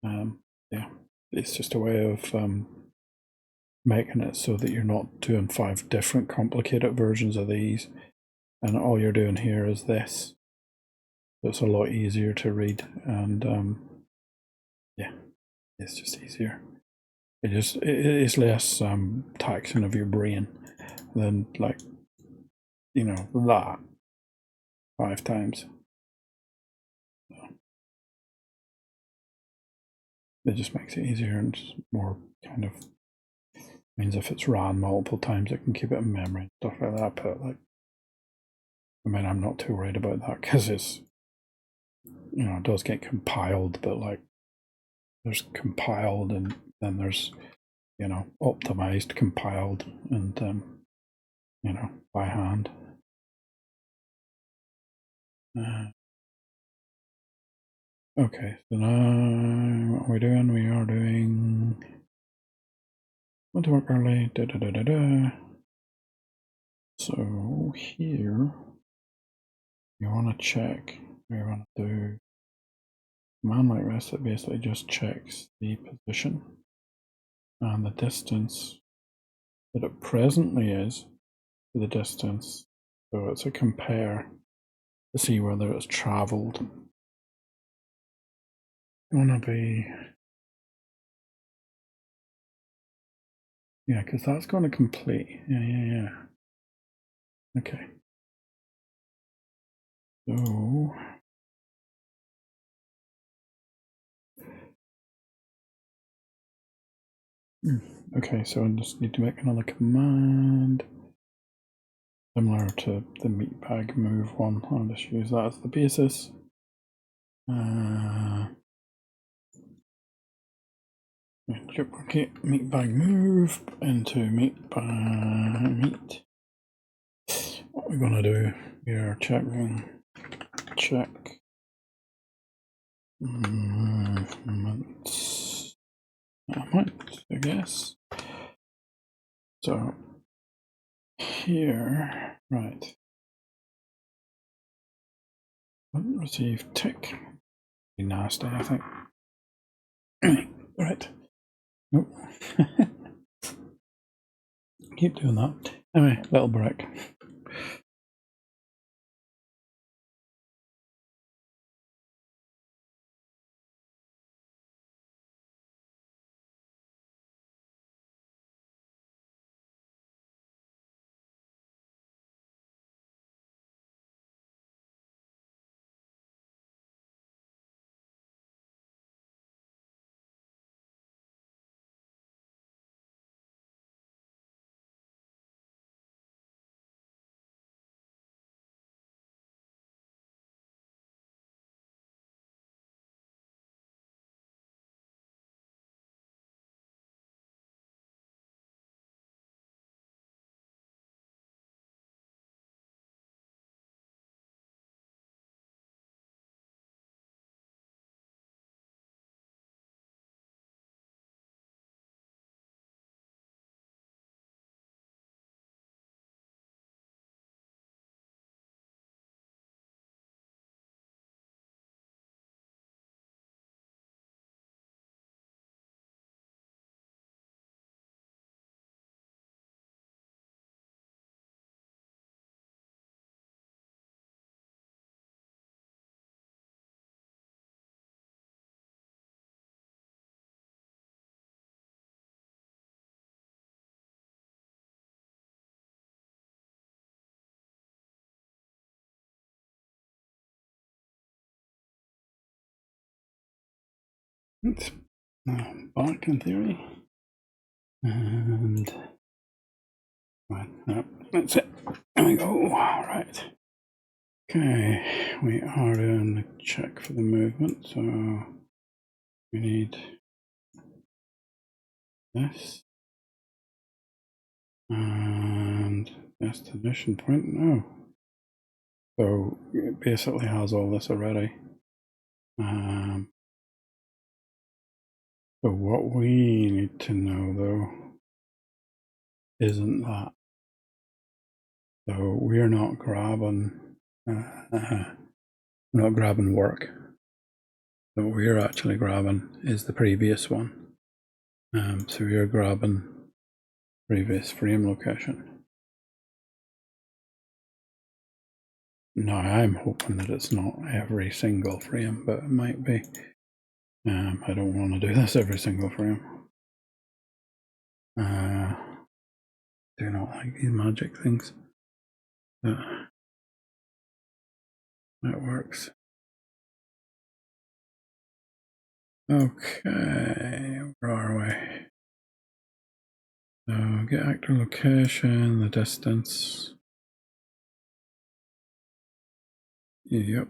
Yeah, it's just a way of making it so that you're not doing 5 different complicated versions of these, and all you're doing here is this. So it's a lot easier to read, and yeah, it's just easier. It's less taxing of your brain than, like, that 5 times. It just makes it easier and more kind of means if it's ran multiple times, it can keep it in memory and stuff like that. But I'm not too worried about that because it's, it does get compiled, but like there's compiled and then there's, optimized, compiled, and by hand. Okay, so now what are we doing? We are doing went to work early. So here you want to check. We want to do a command like this that basically just checks the position and the distance that it presently is to the distance. So it's a compare to see whether it's traveled. You want to be, yeah, because that's going to complete. Yeah. Okay. So okay, so I just need to make another command similar to the meat bag move one. I'll just use that as the basis. Duplicate meat bag move into meat bag meat. what we're going to do here, check movements, I guess. So here, right, receive tick, be nasty, I think. Right, nope. Keep doing that. Anyway, little break. It's back in theory. And right, no, that's it. There we go. Right. Okay, we are doing the check for the movement, so we need this and destination point. No, so it basically has all this already. So what we need to know though isn't that. So we're not grabbing work. So what we're actually grabbing is the previous one. So we're grabbing previous frame location. Now I'm hoping that it's not every single frame, but it might be. I don't want to do this every single frame. Do not like these magic things. But that works. Okay, where are we? So get actor location, the distance. Yep.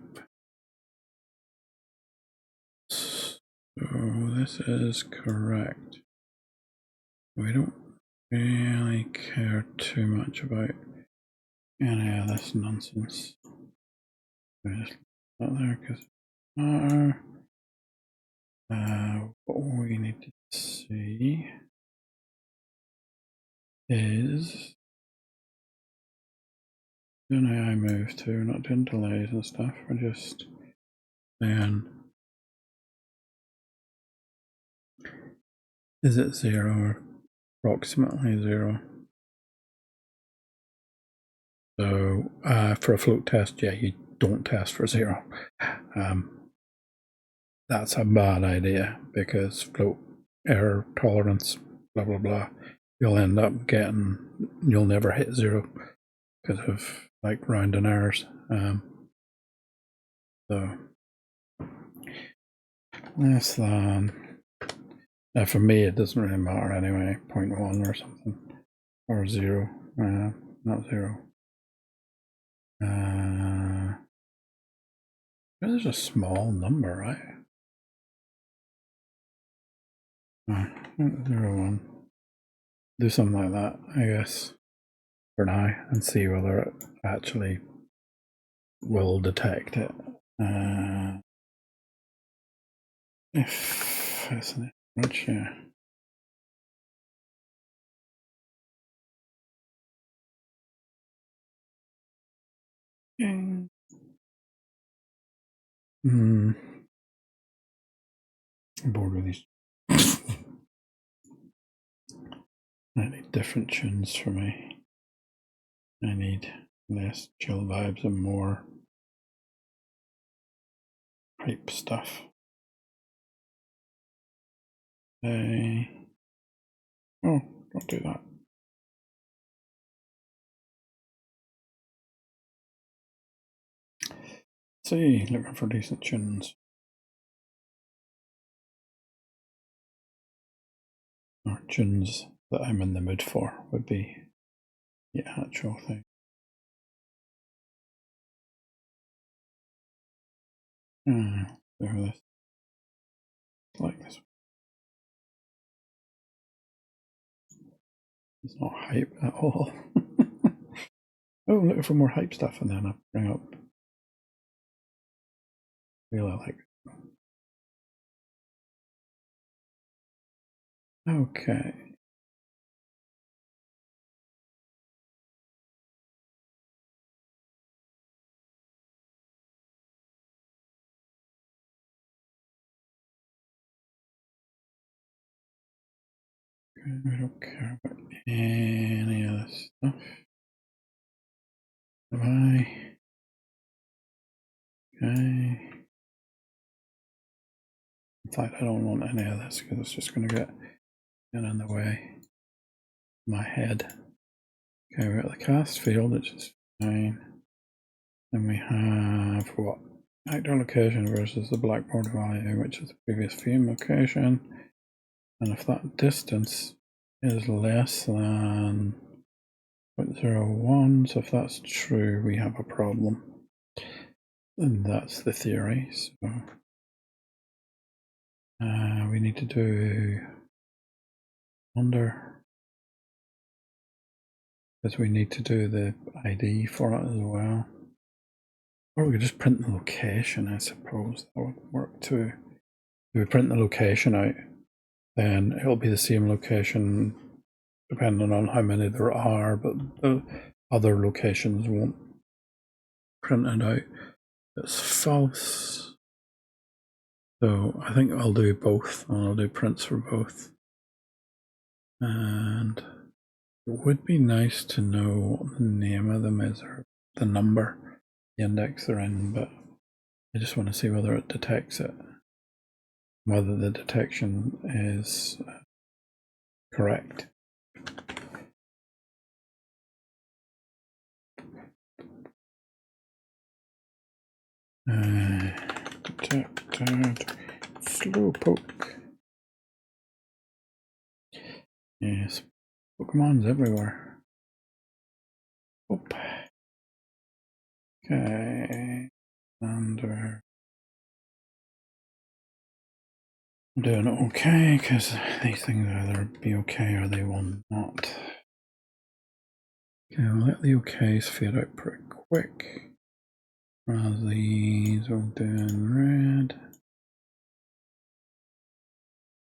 So this is correct. We don't really care too much about any of this nonsense. We just put that there because what we need to see is doing AI move to, not doing delays and stuff. We're just saying, is it 0 or approximately 0? So for a float test, yeah, you don't test for 0. That's a bad idea because float error tolerance, blah blah blah. You'll end up getting, you'll never hit 0 because of like rounding errors. So less than. For me, it doesn't really matter anyway. 0.1 or something, or 0. Not 0. There's a small number, right? 0, 1. Do something like that, I guess. for now and see whether it actually will detect it. If it's an image, yeah. I'm bored with these. I need different tunes for me. I need less chill vibes and more hype stuff. Oh, don't do that. See, looking for decent tunes. Or tunes that I'm in the mood for would be the actual thing. This. Like this. It's not hype at all. Oh, I'm looking for more hype stuff, and then I bring up. Really like. Okay. I don't care about any of this stuff. Have I? Okay. In fact, I don't want any of this because it's just going to get in the way of my head. Okay, we're at the cast field, which is fine. Then we have what? Actor location versus the blackboard value, which is the previous frame location. And if that distance is less than 0.01, so if that's true, we have a problem. And that's the theory. So we need to do under, because we need to do the ID for it as well. Or we could just print the location, I suppose. That would work too. If we print the location out, then it'll be the same location depending on how many there are, but the other locations won't print it out. It's false. So I think I'll do both, and I'll do prints for both. And it would be nice to know what the name of them is, or the number, the index they're in, but I just want to see whether it detects it, whether the detection is correct. Detected slowpoke. Yes, Pokemon's everywhere. Oop. Okay, and we're doing it okay because these things either be okay or they will not. Okay, I'll let the okays fade out pretty quick. Whereas these will do in red.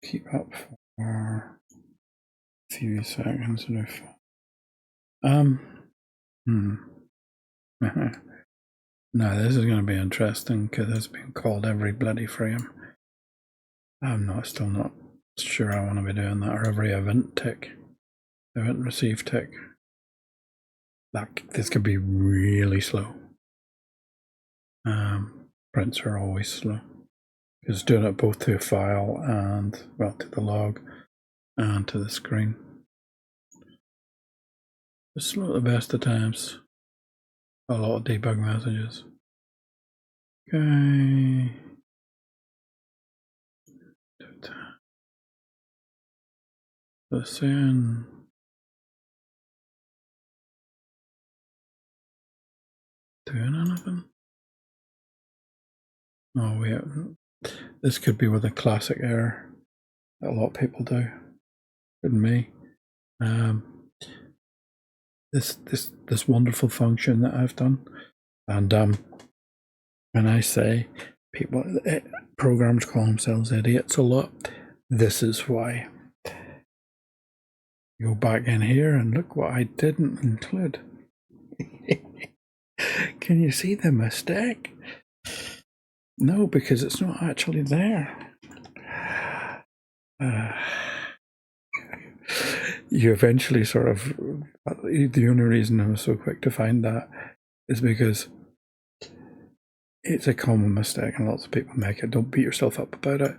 Keep up for a few seconds. No, this is going to be interesting because it's been called every bloody frame. I'm still not sure I want to be doing that, or every event tick, event receive tick. This could be really slow. Prints are always slow. Because doing it both to a file and, well, to the log and to the screen. It's slow at the best of times. A lot of debug messages. Okay. This in. Doing anything? Oh, wait. This could be with a classic error that a lot of people do. Couldn't me. this wonderful function that I've done. And when I say people programs call themselves idiots a lot, this is why. Go back in here and look what I didn't include. Can you see the mistake? No, because it's not actually there. You eventually sort of, the only reason I was so quick to find that is because it's a common mistake and lots of people make it. Don't beat yourself up about it.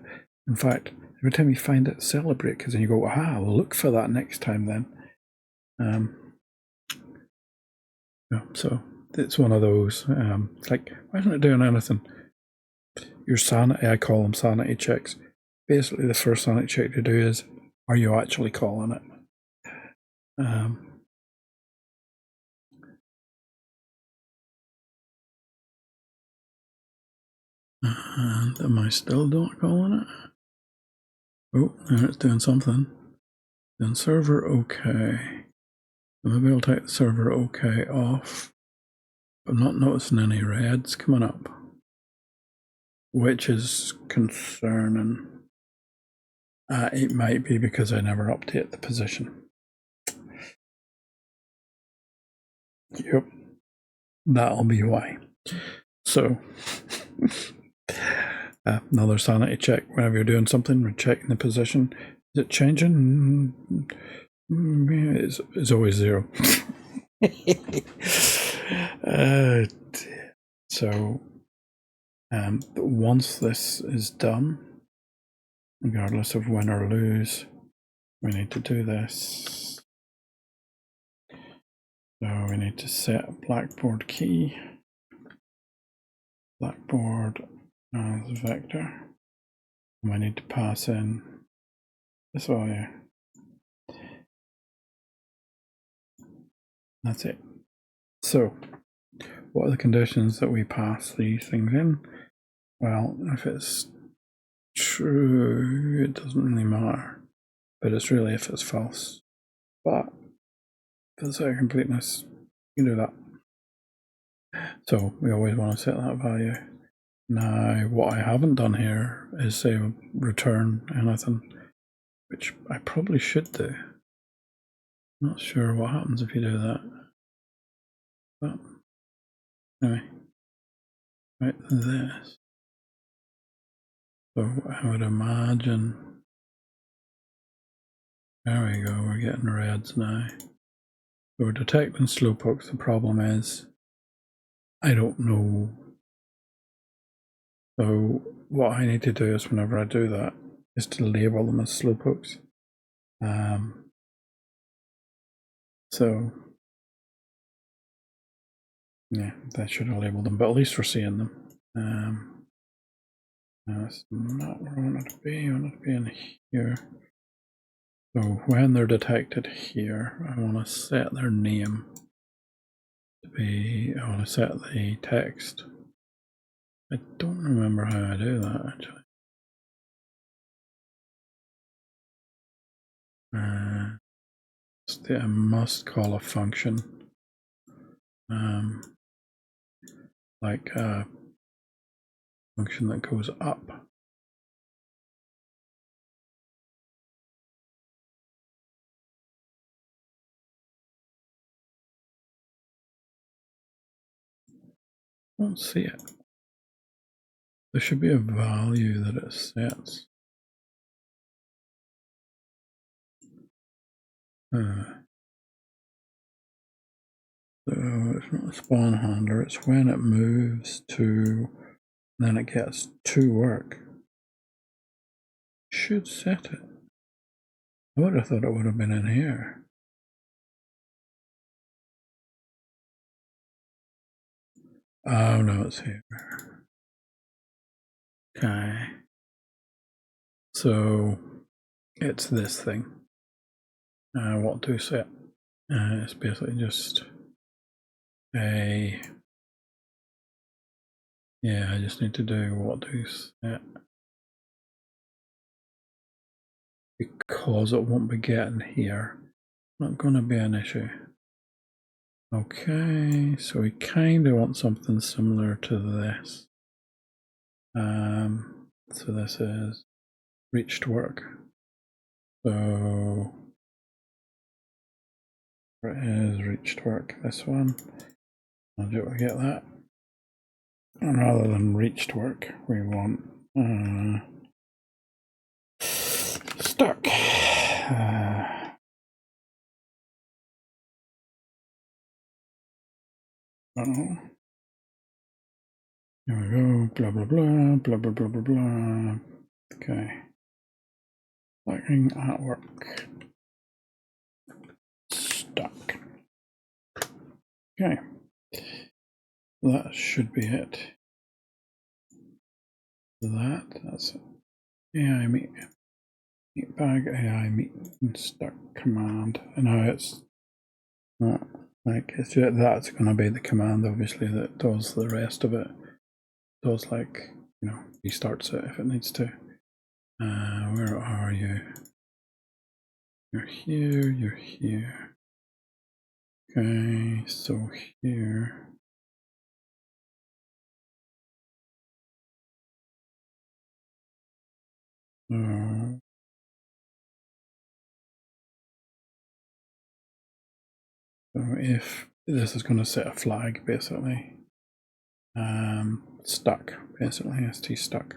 In fact, every time you find it, celebrate, because then you go, we'll look for that next time then. Yeah, so it's one of those, it's like, why isn't it doing anything? Your sanity, I call them sanity checks. Basically, the first sanity check to do is, are you actually calling it? And am I still not calling it? Oh, there it's doing something. Then server OK. Maybe I'll take the server OK off. I'm not noticing any reds coming up, which is concerning. It might be because I never update the position. Yep, that'll be why. So, another sanity check. Whenever you're doing something, we're checking the position. Is it changing? It's always 0. So, once this is done, regardless of win or lose, we need to do this. So we need to set a Blackboard key, Blackboard as vector, and we need to pass in this value. That's it. So what are the conditions that we pass these things in? Well, if it's true, it doesn't really matter, but it's really if it's false. But for the sake of completeness, you can do that. So we always want to set that value. Now, what I haven't done here is say return anything, which I probably should do. Not sure what happens if you do that. But anyway, right, this. So I would imagine, there we go, we're getting reds now. So we're detecting slowpokes. The problem is, I don't know. So what I need to do is whenever I do that, is to label them as slowpokes. So yeah, that should have labeled them, but at least we're seeing them. That's not where I want it to be. I want it to be in here. So when they're detected here, I want to set their name to be, I want to set the text. I don't remember how I do that actually. I must call a function like a function that goes up. I don't see it. There should be a value that it sets. So it's not a spawn handler, it's when it moves to, then it gets to work. Should set it. I would have thought it would have been in here. Oh no, it's here. Okay. So it's this thing. What to set? It's basically just a, yeah, I just need to do what to set because it won't be getting here. Not going to be an issue. Okay, so we kind of want something similar to this. So this is reached work. So it is reached work, this one. I'll do it, we get that. And rather than reached work, we want stuck. Oh. Here we go, blah, blah, blah, blah, blah, blah, blah, blah. Okay. Looking at work. Stuck. Okay. That should be it. That's it. AI meet bag, AI meet and stuck command. And now it's not like it's just, that's going to be the command, obviously, that does the rest of it. Does, like, you know, restarts it if it needs to. Where are you? You're here, you're here. Okay, so here. So if this is going to set a flag, basically. Stuck, basically, st stuck.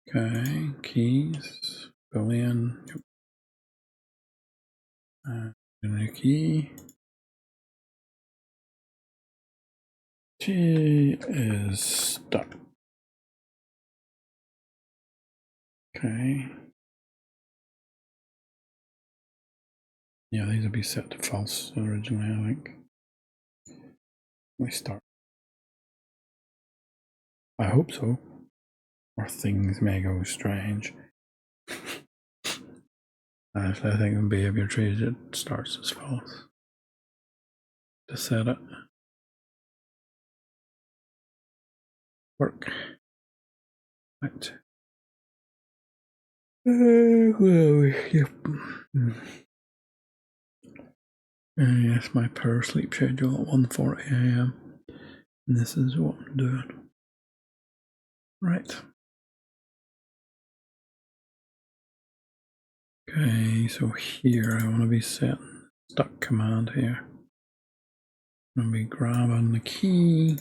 Okay, keys, boolean, new key. T is stuck. Okay. Yeah, these will be set to false originally, I think. We start. I hope so. Or things may go strange. Actually, I think in behavior trees it starts as false. To set it. Work. Right. Well, yep. Yes, my power sleep schedule at 1:40 AM. And this is what I'm doing. Right. Okay, so here I want to be setting stuck command here. I'm going to be grabbing the key.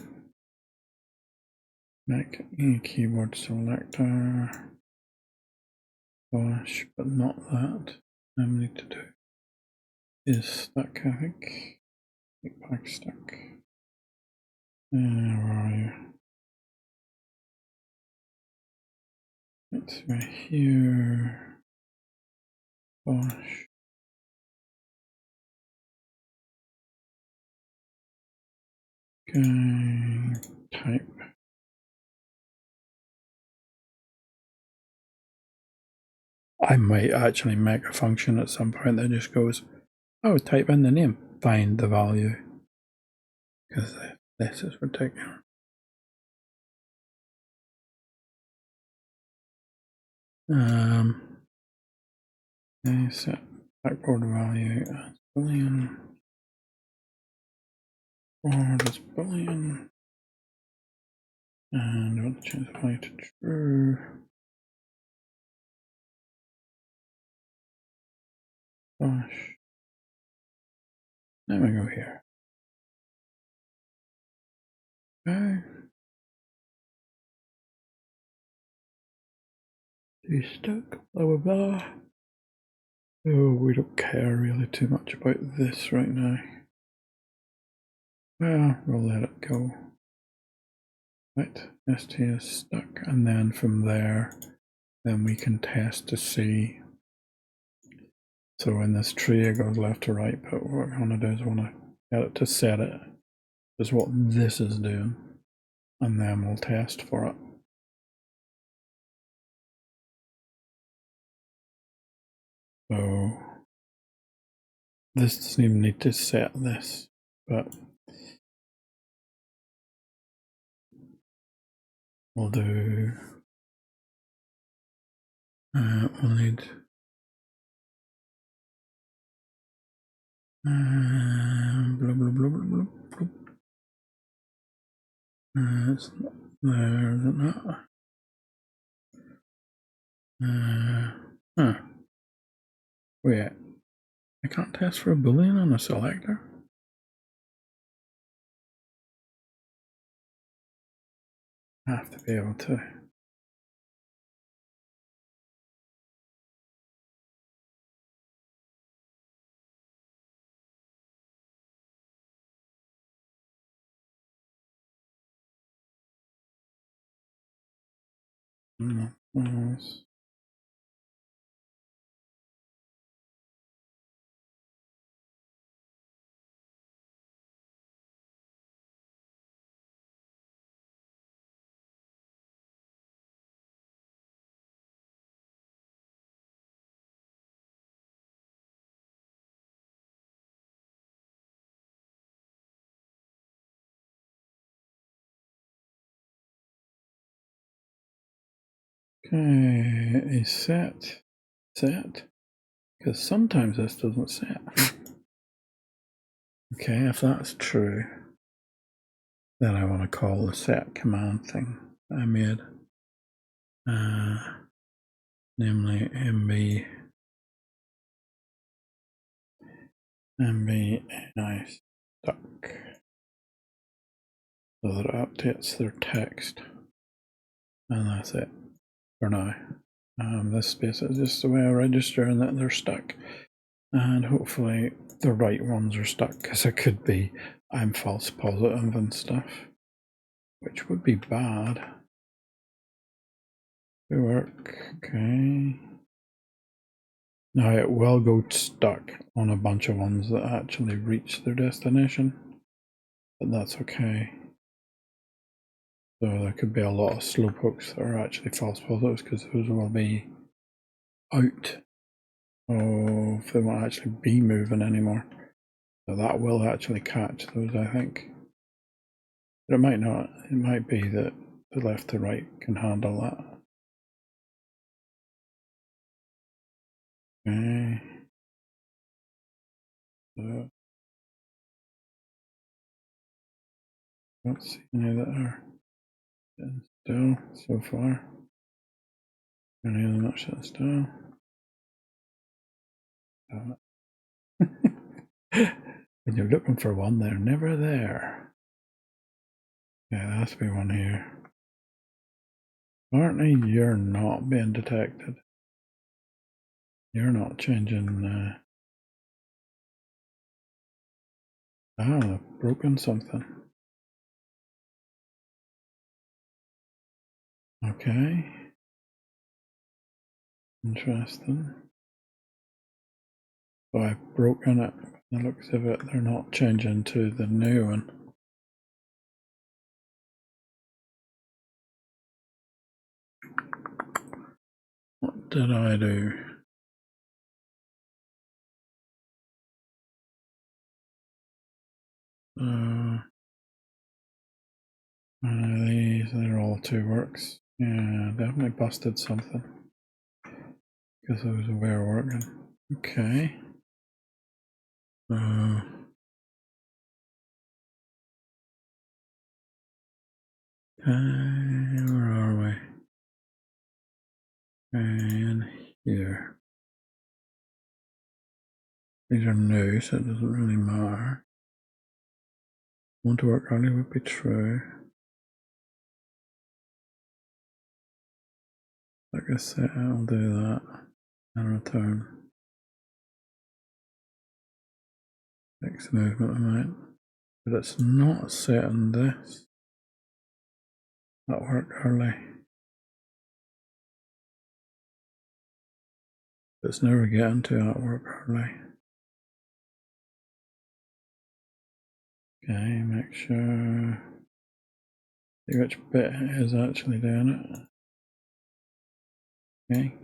Make a keyboard selector. Gosh, but not that. I need to do is stuck, I think. Back stuck. Where are you? It's right here. Gosh. Okay, type. I might actually make a function at some point that just goes, oh, type in the name, find the value. Because this is ridiculous. I set backboard value as boolean. Or this boolean. And we'll change the value to true. Gosh. There we go here. Okay. He's stuck, blah blah blah. Oh, we don't care really too much about this right now. Well, we'll let it go. Right, ST is stuck, and then from there, then we can test to see. So in this tree, it goes left to right, but what I want to do is I want to get it to set it, is what this is doing, and then we'll test for it. So this doesn't even need to set this, but we'll do, we'll need Blah, blah, blah, blah, blah, blah. It's not there, is it not? Huh. Wait, I can't test for a boolean on a selector? I have to be able to. Okay, is set, because sometimes this doesn't set. Okay, if that's true, then I want to call the set command thing that I made, namely mb AI stuck, so that it updates their text, and that's it for now. This space is just the way I register and that they're stuck, and hopefully the right ones are stuck, because it could be I'm false positive and stuff, which would be bad. It work, okay. Now it will go stuck on a bunch of ones that actually reach their destination, but that's okay. So there could be a lot of slowpokes that are actually false positives, because those will be out of, they won't actually be moving anymore. So that will actually catch those, I think. But it might not. It might be that the left to right can handle that. Okay. So, don't see any that are sitting still so far. Any of them not sitting still. When you're looking for one, they're never there. Yeah, there has to be one here. Apparently, you're not being detected. You're not changing. I've broken something. Okay. Interesting. So I've broken it. By the looks of it, they're not changing to the new one. What did I do? These, they're all two works. Yeah, definitely busted something, because those were working. Okay. Okay, where are we? And here. These are new, so it doesn't really matter. Want to work early would be true. Like I said, I'll do that and return. Next movement I might. But it's not setting this. That work early. It's never getting to that work early. Okay, make sure. See which bit is actually doing it. Okay.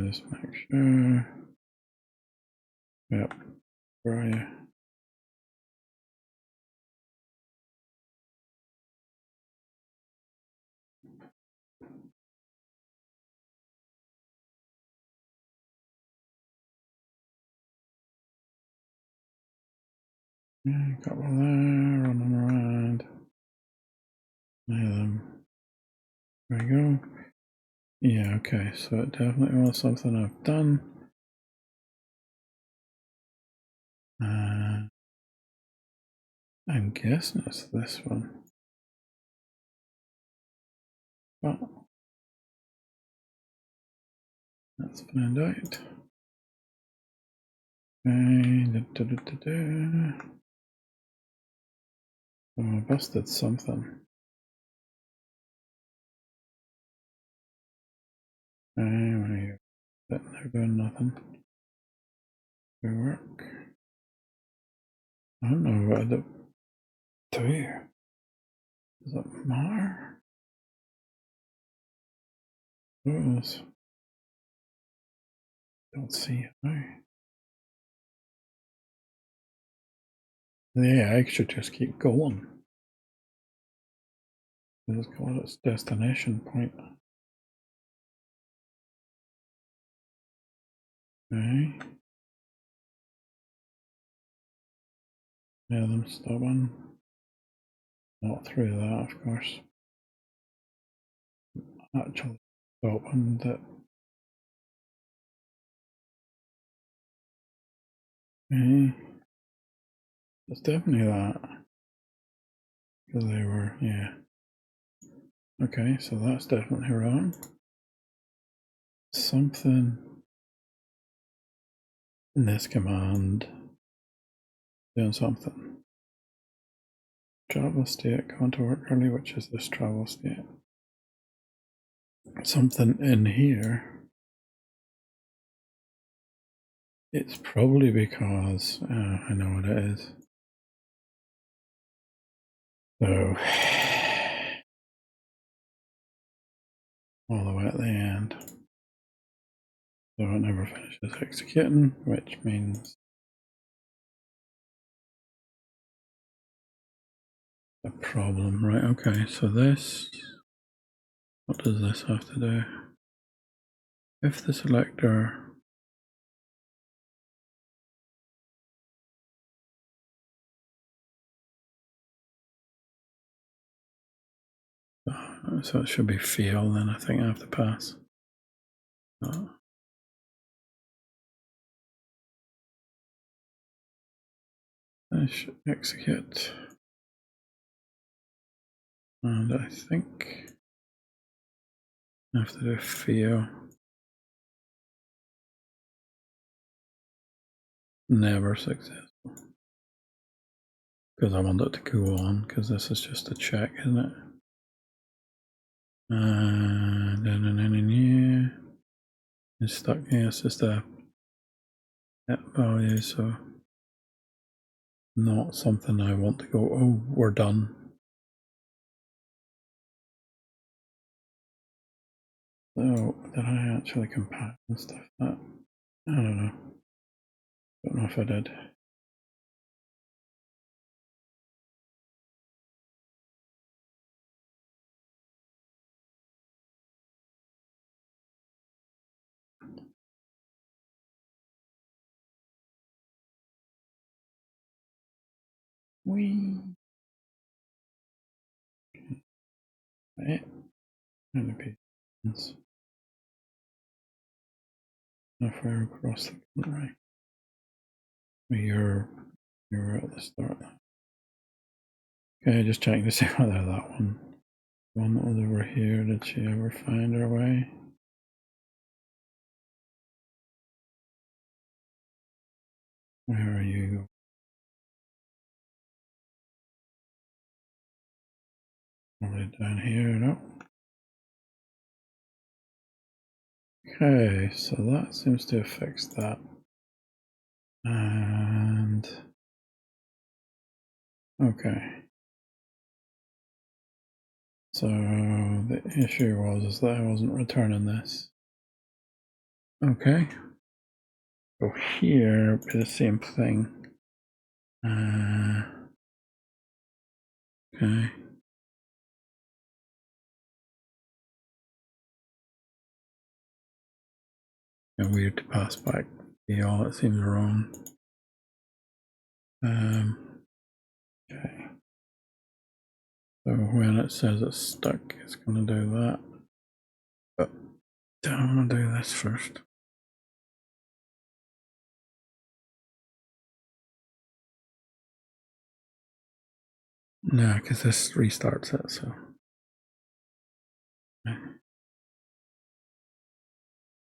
Just make sure. Yep. Where are you? A couple there, running around. There we go. Yeah, okay, so it definitely was something I've done. I'm guessing it's this one. But let's find out. Oh, I busted something. Anyway, sitting there doing nothing. We work. I don't know what I do here. Does it matter? Those. Don't see how. Yeah, I should just keep going. It's got its destination point. Okay. Yeah, them stubborn. Not through that, of course. Actually, opened it. Okay. It's definitely that. Because they were, yeah. Okay, so that's definitely wrong. Something in this command doing something. Travel state, going to work early, which is this travel state. Something in here. It's probably because I know what it is. So all the way at the end. So it never finishes executing, which means a problem, right? Okay, so this, what does this have to do? If the selector so it should be fail, then I think I have to pass. Finish, execute. And I think I have to do fail. Never successful. Because I want it to go on, because this is just a check, isn't it? And then it's stuck here, it's just a value, so not something I want to go, oh, we're done. So, did I actually compile and stuff that? I don't know. Don't know if I did. Wee. Right. And the pages. How far across the country? You're at the start. Okay, just checking to see whether that one that was over here, did she ever find her way? Where are you? Probably down here, no? Okay, so that seems to have fixed that. And okay. So the issue is that I wasn't returning this. Okay. So here be the same thing. Okay. And weird to pass back. Yeah, it seems wrong. Okay. So when it says it's stuck, it's going to do that. But I'm going to do this first. No, because this restarts it, so.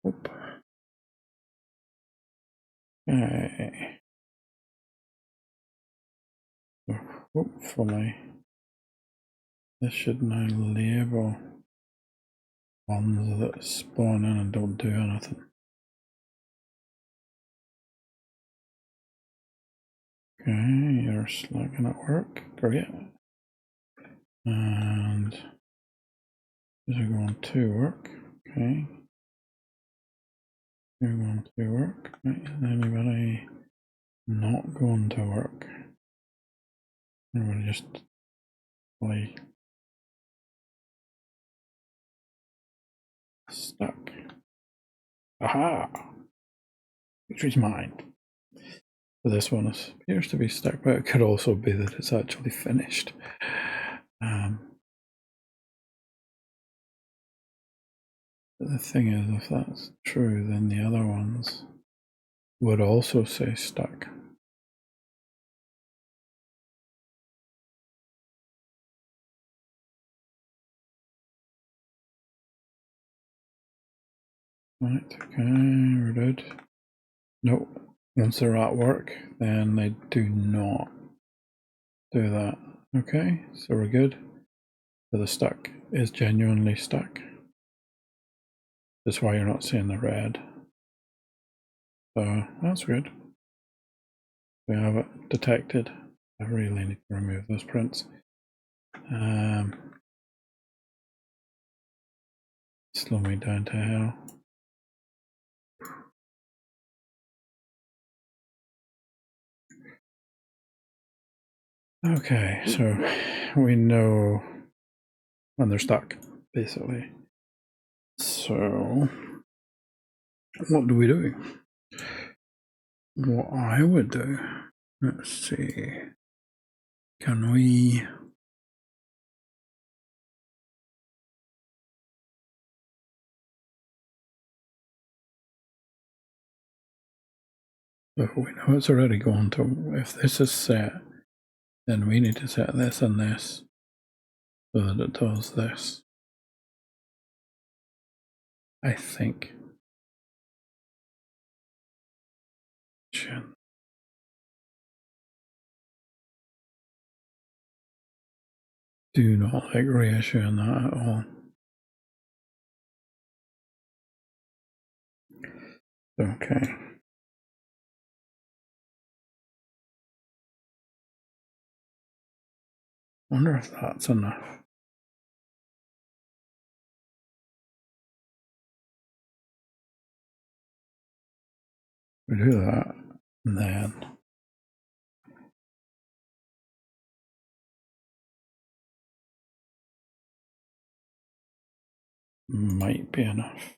Oop. Okay. So hopefully this should now label ones that spawn in and don't do anything. Okay, you're slugging at work. Great. And these are going to work. Okay. You're going to work. Right. Anybody not going to work? Everybody just play stuck. Aha! Victory's mine. So this one appears to be stuck, but it could also be that it's actually finished. But the thing is, if that's true, then the other ones would also say stuck. Right, okay, we're good. Nope. Once they're at work, then they do not do that. Okay, so we're good. So the stuck is genuinely stuck. That's why you're not seeing the red. So that's good. We have it detected. I really need to remove those prints. Slow me down to hell. Okay, so we know when they're stuck, basically. So what do we do? What I would do, let's see, can we if we know it's already going to, if this is set, then we need to set this and this so that it does this. I think. Do not like reissuing that at all. Okay. Wonder if that's enough. We do that, and then might be enough.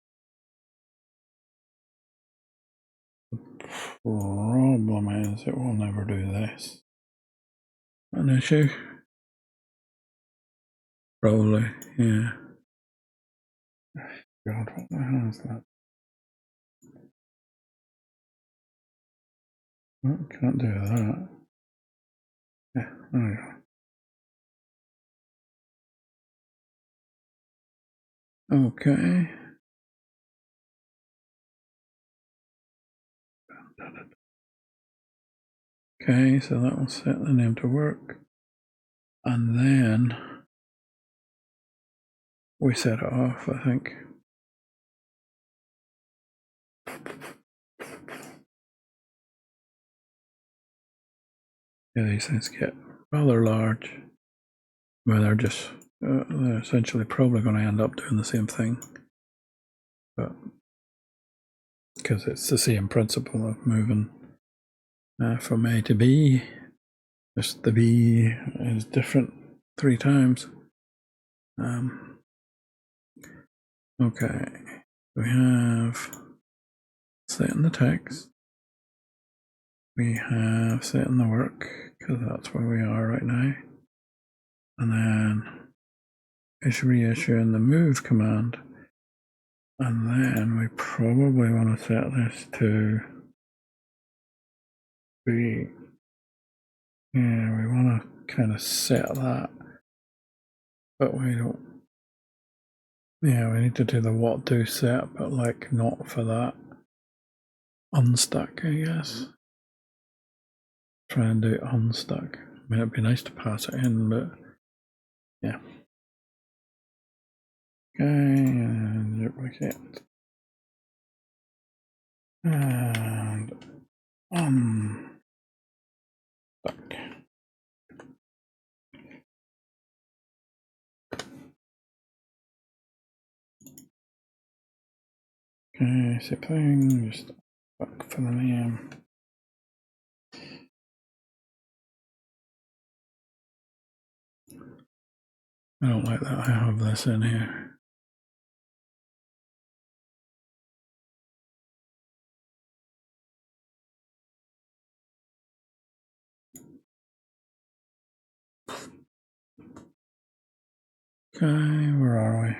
The problem is it will never do this. An issue? Probably, yeah. God, what the hell is that? Oh, can't do that. Yeah, there we go. Okay. Okay, so that will set the name to work. And then we set it off, I think. Yeah, these things get rather large. Well, they're just, they're essentially probably going to end up doing the same thing. But because it's the same principle of moving from A to B, just the B is different 3 times. Okay, we have set in the text. we have set in the work, because that's where we are right now. And then is reissuing the move command. And then we probably want to set this to be, yeah, we want to kind of set that, but we don't, yeah, we need to do the what do set, but like not for that unstuck, I guess. Try and do it unstuck. I mean, it'd be nice to pass it in, but yeah. Okay, and duplicate. And unstuck. Okay, same thing, just back for the name. I don't like that I have this in here. Okay, where are we?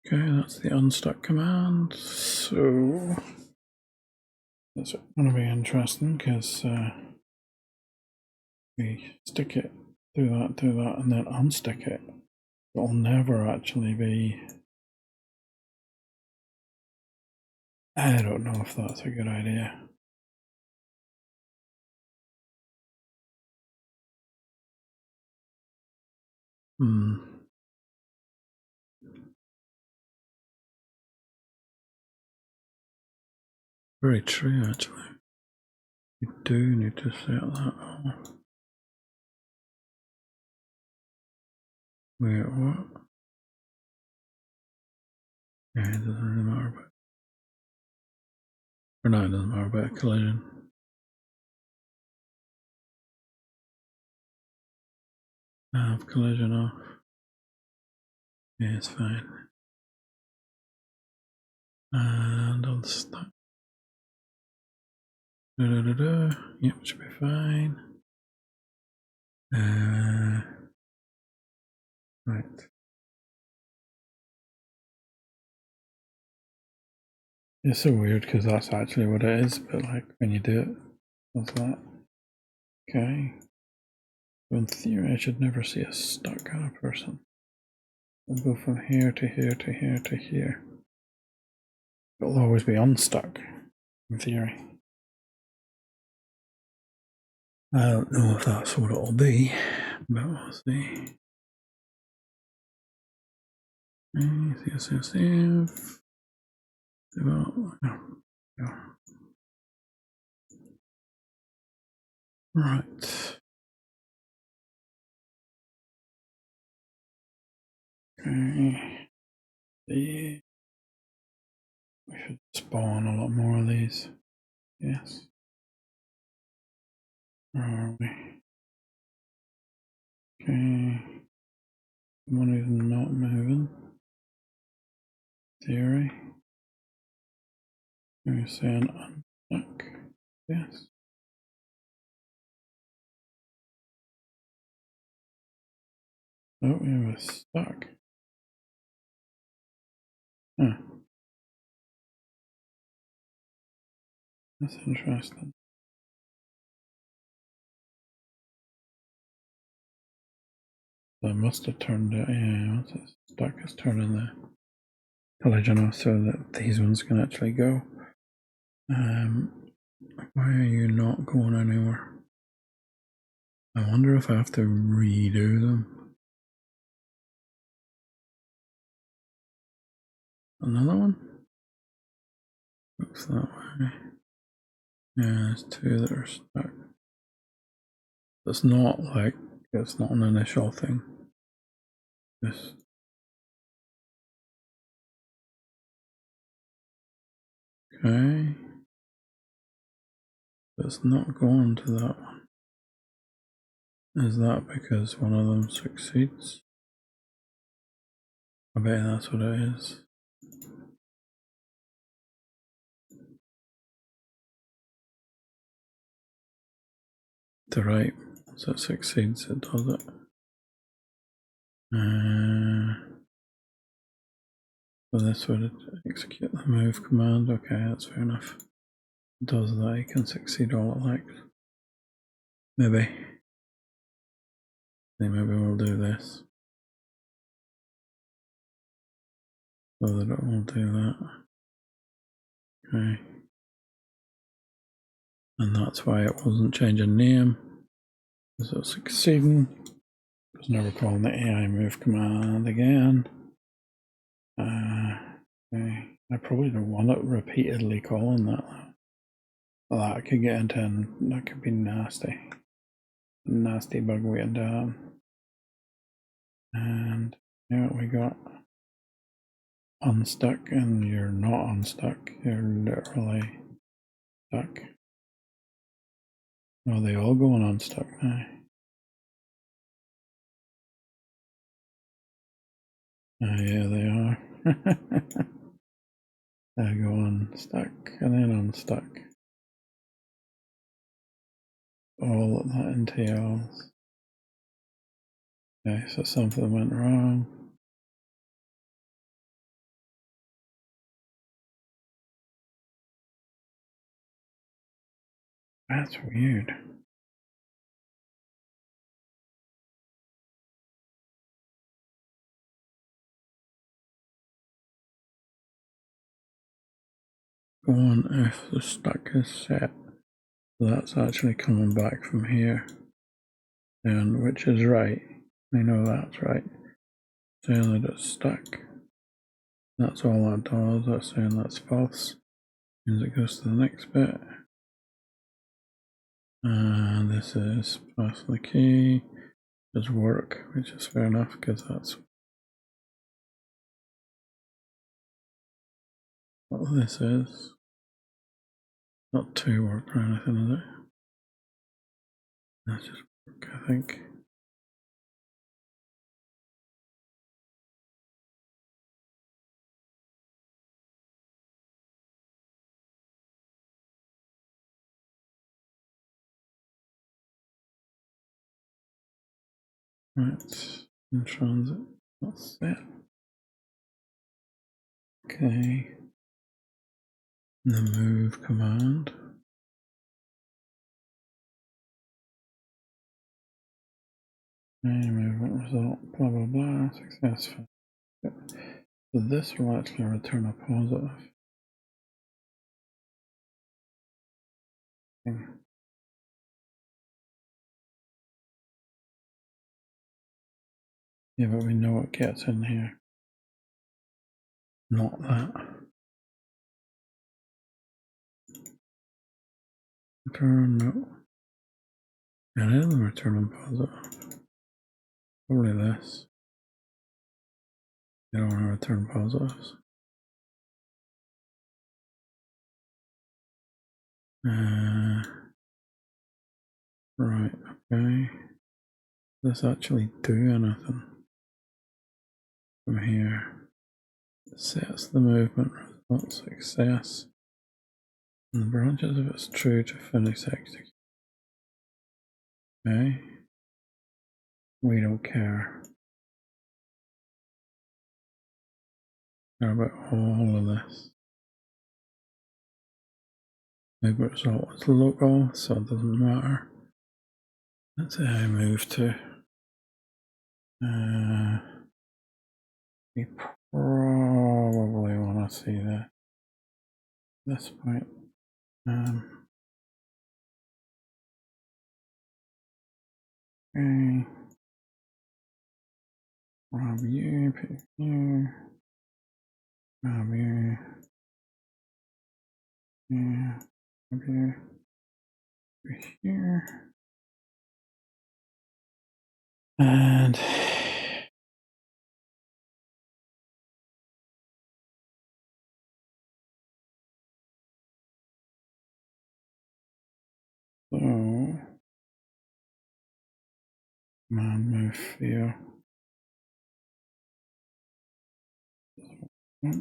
Okay, that's the unstuck command. So that's going to be interesting because we stick it, do that, and then unstick it. It'll never actually be. I don't know if that's a good idea. Very true, actually. You do need to set that off. Wait, what? Yeah, it doesn't really matter about. Or no, it doesn't matter about collision. I have collision off. Yeah, it's fine. And unstuck. Yep, should be fine. Right. It's so weird because that's actually what it is, but like when you do it, that's that. Okay. In theory, I should never see a stuck kind of person. We'll go from here to here to here to here. It'll always be unstuck, in theory. I don't know if that's what it'll be, but we'll see. Save. Right. Okay. Yeah. We should spawn a lot more of these. Yes. Where are we? Okay. One is not moving. Theory. We're saying unstuck. Yes. Oh, we have a stuck. Huh. That's interesting. That must have turned it. Yeah, once it's stuck, it's turning the collision off so that these ones can actually go. Why are you not going anywhere? I wonder if I have to redo them. Another one? Looks that way. Yeah, there's two that are stuck. It's not like, it's not an initial thing. Just okay. It's not going to that one. Is that because one of them succeeds? I bet that's what it is. To right, so it succeeds, it does it. So this would execute the move command. Okay, that's fair enough. It does that, you can succeed all it likes. Maybe we'll do this so that it will do that. Okay. And that's why it wasn't changing name, because it's succeeding. Because now we're calling the AI move command again. Okay. I probably don't want it repeatedly calling that. That could get into, that could be nasty. Nasty bug waiting to happen. And yeah, we got unstuck, and you're not unstuck, you're literally stuck. Oh, they all going unstuck now. Yeah, they are. They're going stuck and then unstuck. All that that entails. Okay, so something went wrong. That's weird. Go on if the stuck is set. That's actually coming back from here. And which is right. I know that's right. Saying that it's stuck. That's all that does. That's saying that's false. Means it goes to the next bit. And this is pass the key. Does work, which is fair enough because that's what this is. Not to work or anything, is it? That's just work, I think. Right, in transit, that's it. Okay, the move command. Okay, movement result, blah blah blah, successful. Yep. So this will actually return a positive. Okay. Yeah, but we know what gets in here. Not that. Return, no. And it'll return a positive. Probably this. You don't want to return positives. Right, okay. Does this actually do anything from here? It sets the movement result success. And the branches if it's true to finish execute. Okay. We don't care. Care about all of this. Movement result is local, so it doesn't matter. Let's say I move to. We probably want to see this point. Okay. Grab you, pick you. Grab you. Yeah. Grab you. Over here. And so Command move view. Okay.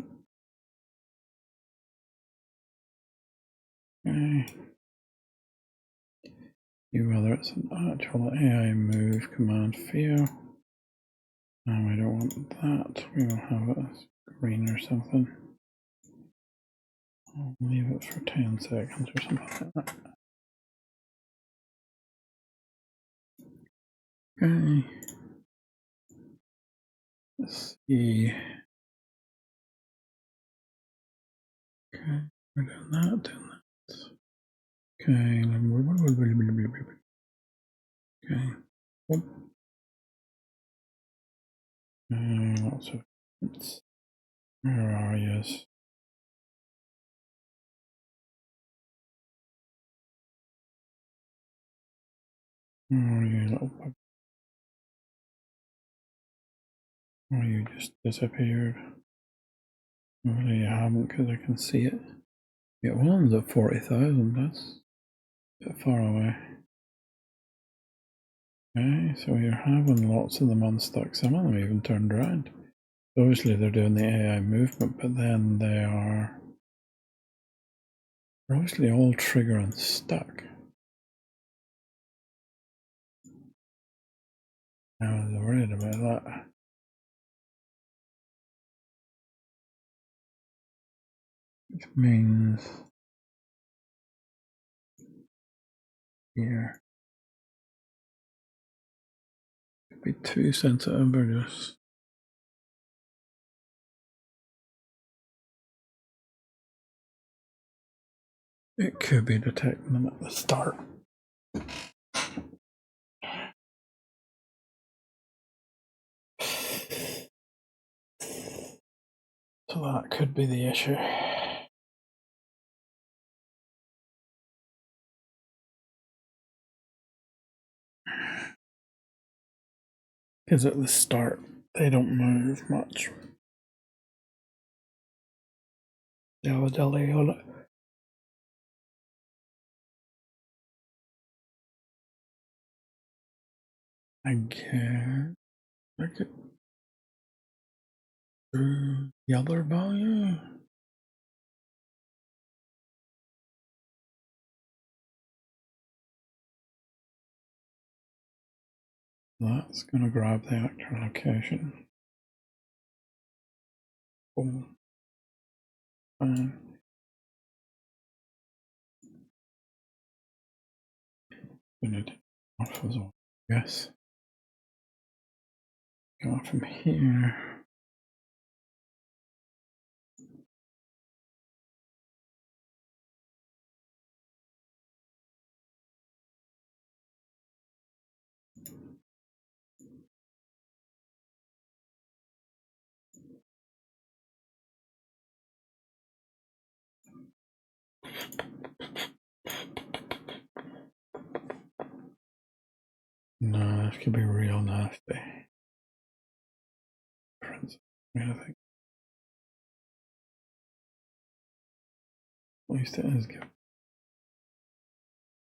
See whether it's an actual AI move command view. No, we don't want that. We will have it as green or something. I'll leave it for 10 seconds or something like that. Okay. Let's see. Okay, we're doing that, doing that. Okay, okay. Lots of hints. Where are you? Where are you, little bug? Oh, you just disappeared. Well, you haven't, because I can see it. Yeah, one's at 40,000. That's a bit far away. Okay, so you're having lots of them unstuck. Some of them even turned around. Obviously, they're doing the AI movement, but then they are obviously all trigger unstuck. I was worried about that. Which means here could be too sensitive or just it could be detecting them at the start. So that could be the issue. Because at the start, they don't move much. They have a delay on it. Again, I could do the other value. That's going to grab the actor location. Boom. Fine. We need to off as well. Yes. Go from here. No, this could be real nasty. I think at least it is good.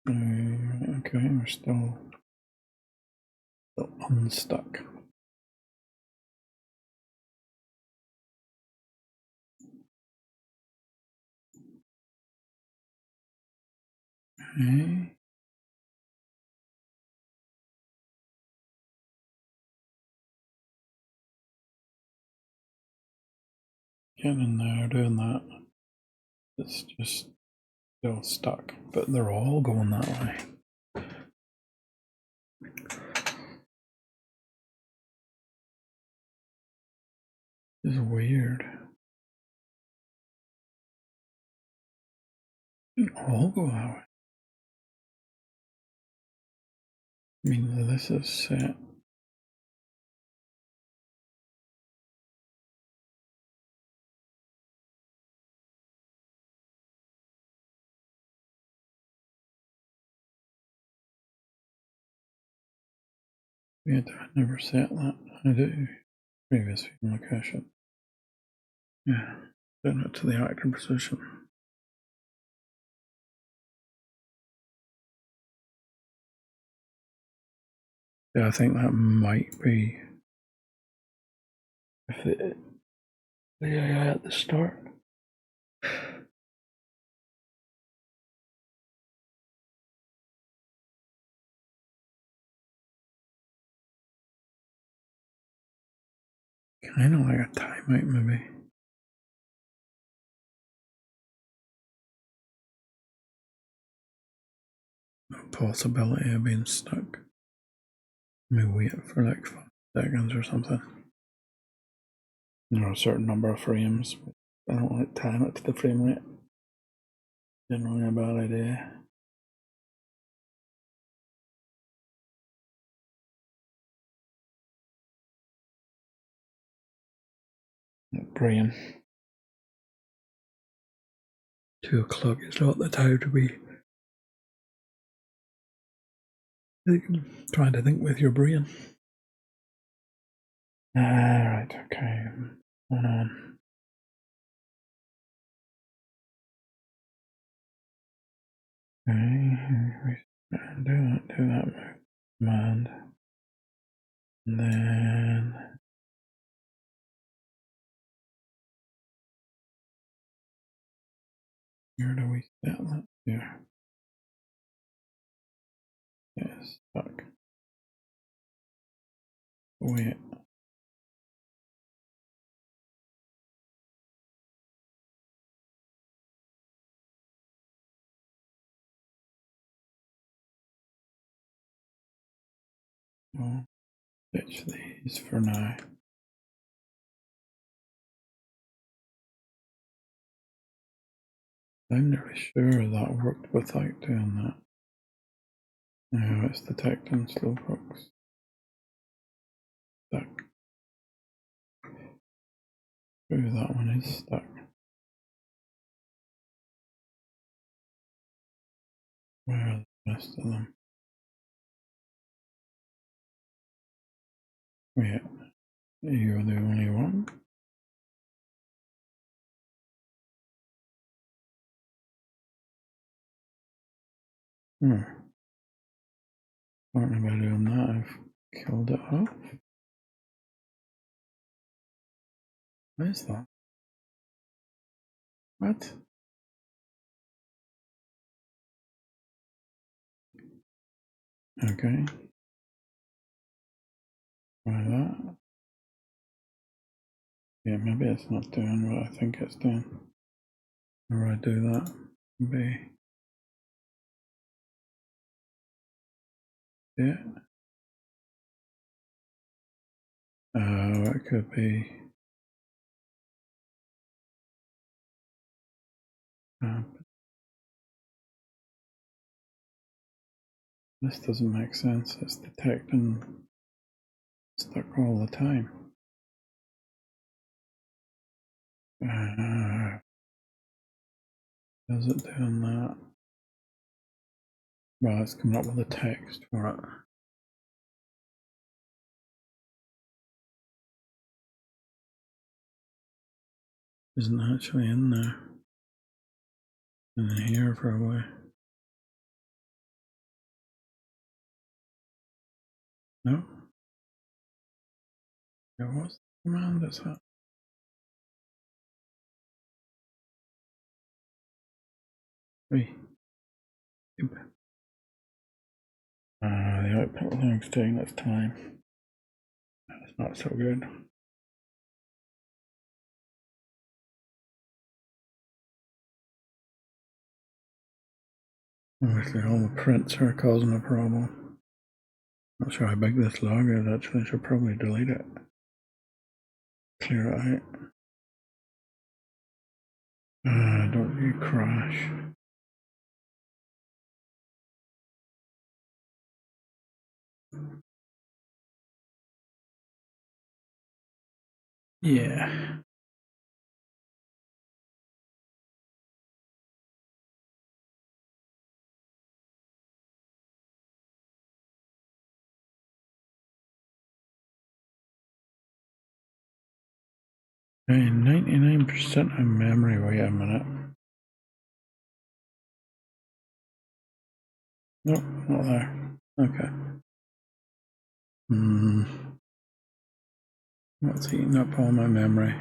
Okay, we're still unstuck. Okay. Getting in there, doing that. It's just still stuck, but they're all going that way. It's weird. They all go that way. I mean, this is set. Yeah, I never set that. I do. Previous location. Yeah, doing it to the actor position. Yeah, I think that might be if the AI at the start. Kind of like a timeout, maybe. No possibility of being stuck. Maybe wait for like 5 seconds or something. Or a certain number of frames. I don't like time it to the frame rate. Generally a bad idea. Brain. 2 o'clock is not the time to be trying to think with your brain. Right, okay. Hold on. Okay, do that command. And then where do we set that? Here. Yes, stuck. Wait. We'll ditch these for now. I'm nearly sure that worked without doing that. No, it's detecting slowpokes. Stuck. Ooh, that one is stuck. Where are the rest of them? Wait, you're the only one? What am I doing that? I've killed it off. What is that? What? Okay. Try that. Yeah, maybe it's not doing what I think it's doing. Or I do that. Maybe. Yeah. It could be. This doesn't make sense. It's detecting stuck all the time. Is it doing that? Well, it's coming up with a text for it. Isn't actually in there. In here probably. No. There was the command that's happening. Wait. The output link's taking its time. That's not so good. Obviously all the prints are causing a problem. Not sure how big this log is actually, I should probably delete it. Clear it out. Don't you crash. Yeah. Hey, 99% of memory, wait a minute. Nope, not there. Okay. What's eating up all my memory?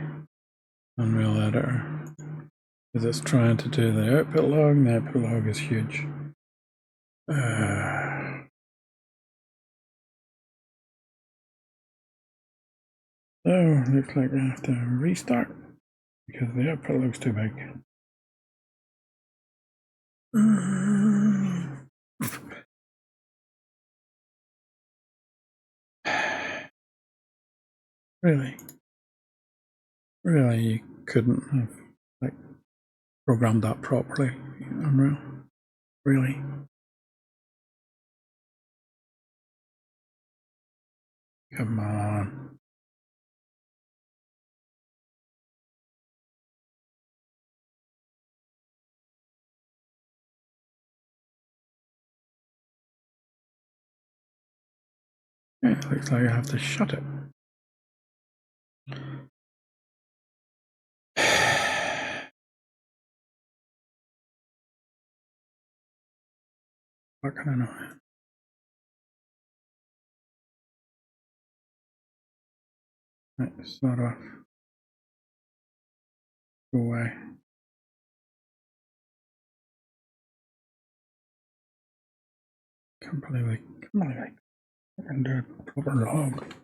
Unreal Editor. Because it's trying to do the output log, and the output log is huge. So, looks like I have to restart because the output looks too big. Really? Really, you couldn't have like programmed that properly, Unreal? Really? Come on. It looks like I have to shut it. What can I know? Right, sort of. Go away. Can't believe I can do a proper log.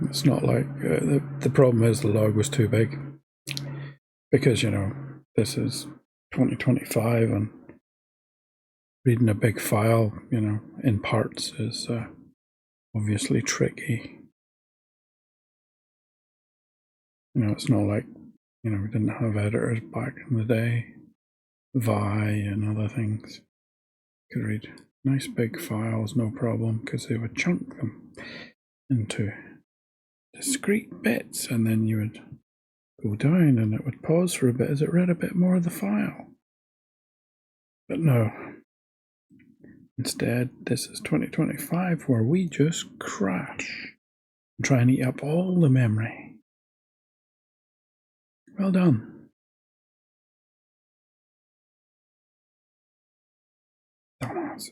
It's not like the problem is the log was too big because this is 2025 and reading a big file in parts is obviously tricky. It's not like we didn't have editors back in the day, Vi and other things. You could read nice big files no problem because they would chunk them into discrete bits, and then you would go down and it would pause for a bit as it read a bit more of the file. But no, instead this is 2025 where we just crash and try and eat up all the memory. Well done. Dumbass.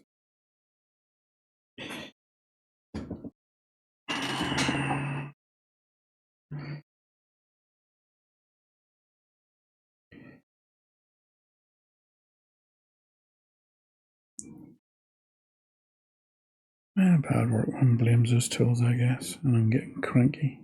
Bad work one blames his tools, I guess, and I'm getting cranky.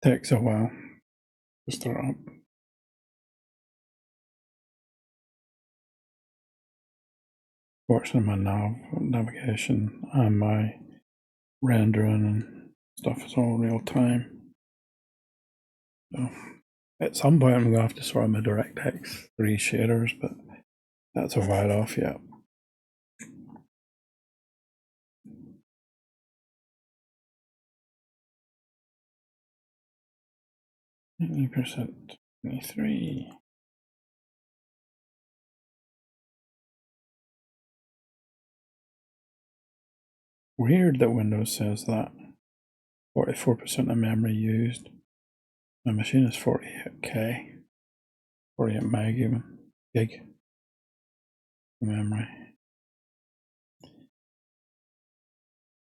Takes a while to start up. Fortunately, my navigation and my rendering and stuff is all real time. So at some point, I'm going to have to sort my DirectX 3 shaders, but that's a while off yet. 80%, 23. Weird that Windows says that. 44% of memory used. My machine is 48K. 48 meg even. Gig. Memory.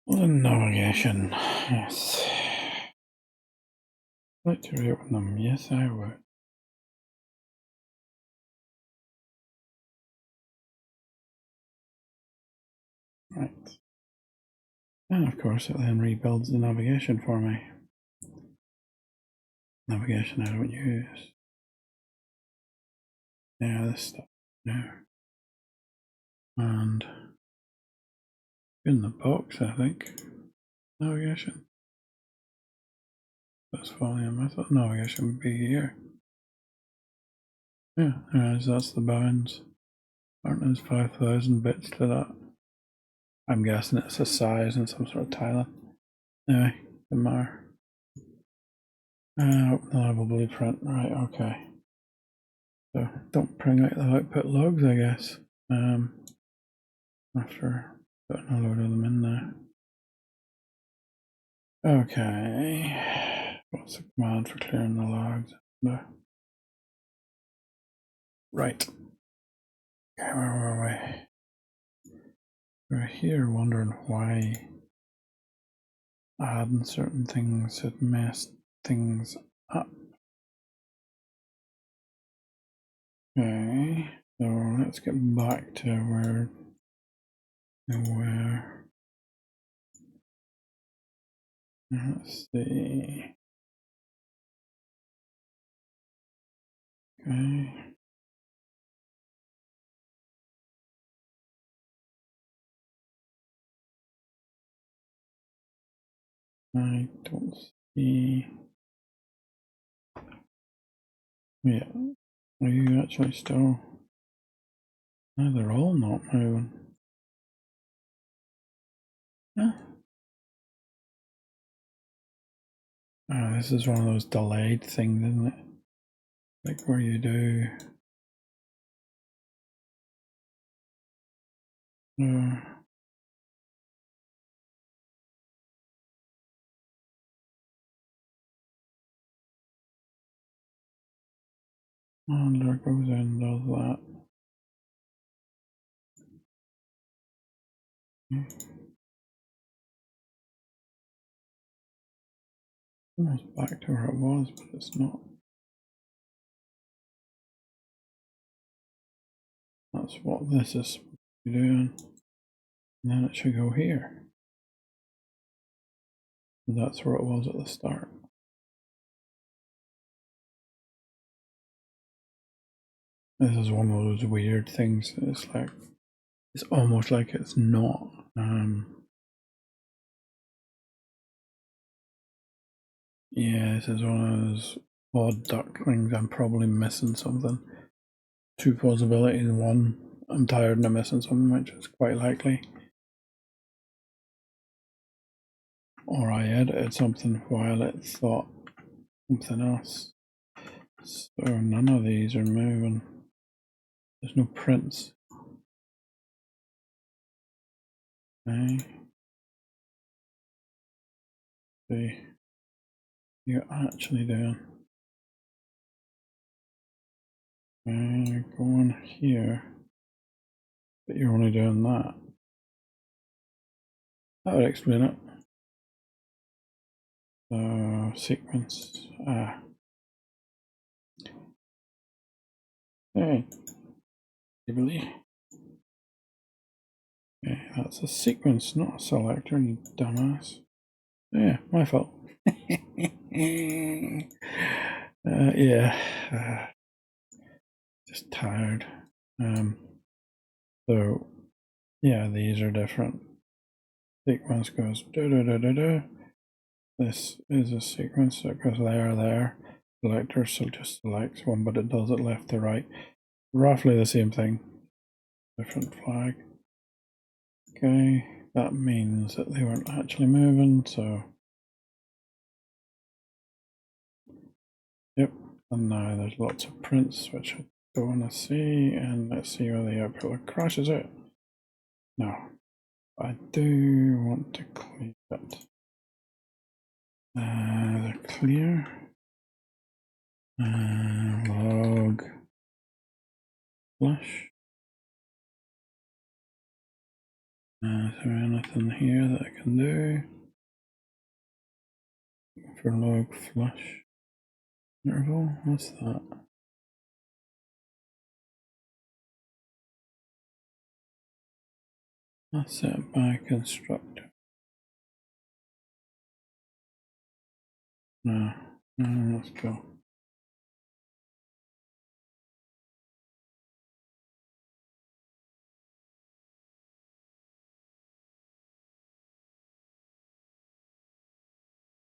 Navigation. Yes. I'd like to reopen them. Yes, I would. Right. And of course, it then rebuilds the navigation for me. Navigation I don't use. Yeah, this stuff now. And in the box, I think. Navigation. That's volume. I thought navigation would be here. Yeah, anyways, that's the bounds. There's 5,000 bits to that. I'm guessing it's a size and some sort of tiling. Anyway, the matter. Open the level blueprint. Right, okay. So don't bring out the output logs, I guess. After putting a load of them in there. Okay. What's the command for clearing the logs? No. Right. Okay, where were we? We're here wondering why adding certain things had messed things up. Okay, so let's get back to where. Let's see. Okay. I don't see. Yeah. Are you actually still? No, they're all not moving. Yeah. This is one of those delayed things, isn't it? Like where you do. And there goes in, does that. Almost back to where it was, but it's not. That's what this is doing. And then it should go here. That's where it was at the start. This is one of those weird things. It's like, it's almost like it's not. Yeah, this is one of those odd duck things. I'm probably missing something. Two possibilities. One, I'm tired and I'm missing something, which is quite likely. Or I edited something while it thought something else. So none of these are moving. There's no prints. Okay. See, you're actually doing. Okay, going here, but you're only doing that. That would explain it. Sequence. Hey, Jubilee. Okay, that's a sequence, not a selector, you dumbass. Yeah, my fault. Yeah, just tired. So, yeah, these are different. Sequence goes da da da da da. This is a sequence that goes there. Selector, so just selects one, but it does it left to right. Roughly the same thing. Different flag. Okay, that means that they weren't actually moving, so. Yep, and now there's lots of prints which I don't want to see, and let's see where the output crashes it. Now, I do want to clear it. The clear log flush. Is there anything here that I can do for log flush interval? What's that? That's set by constructor. No, let's go.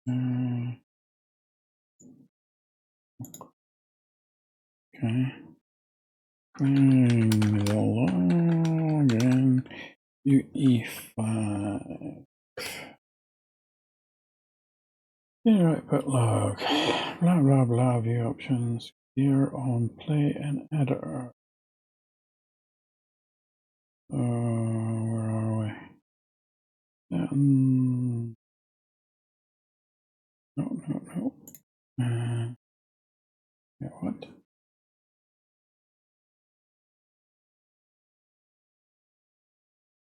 Okay. Bring the log in UE5. Yeah, right, put log. Blah blah blah. View options here on play and editor. Where are we? No. Yeah, what?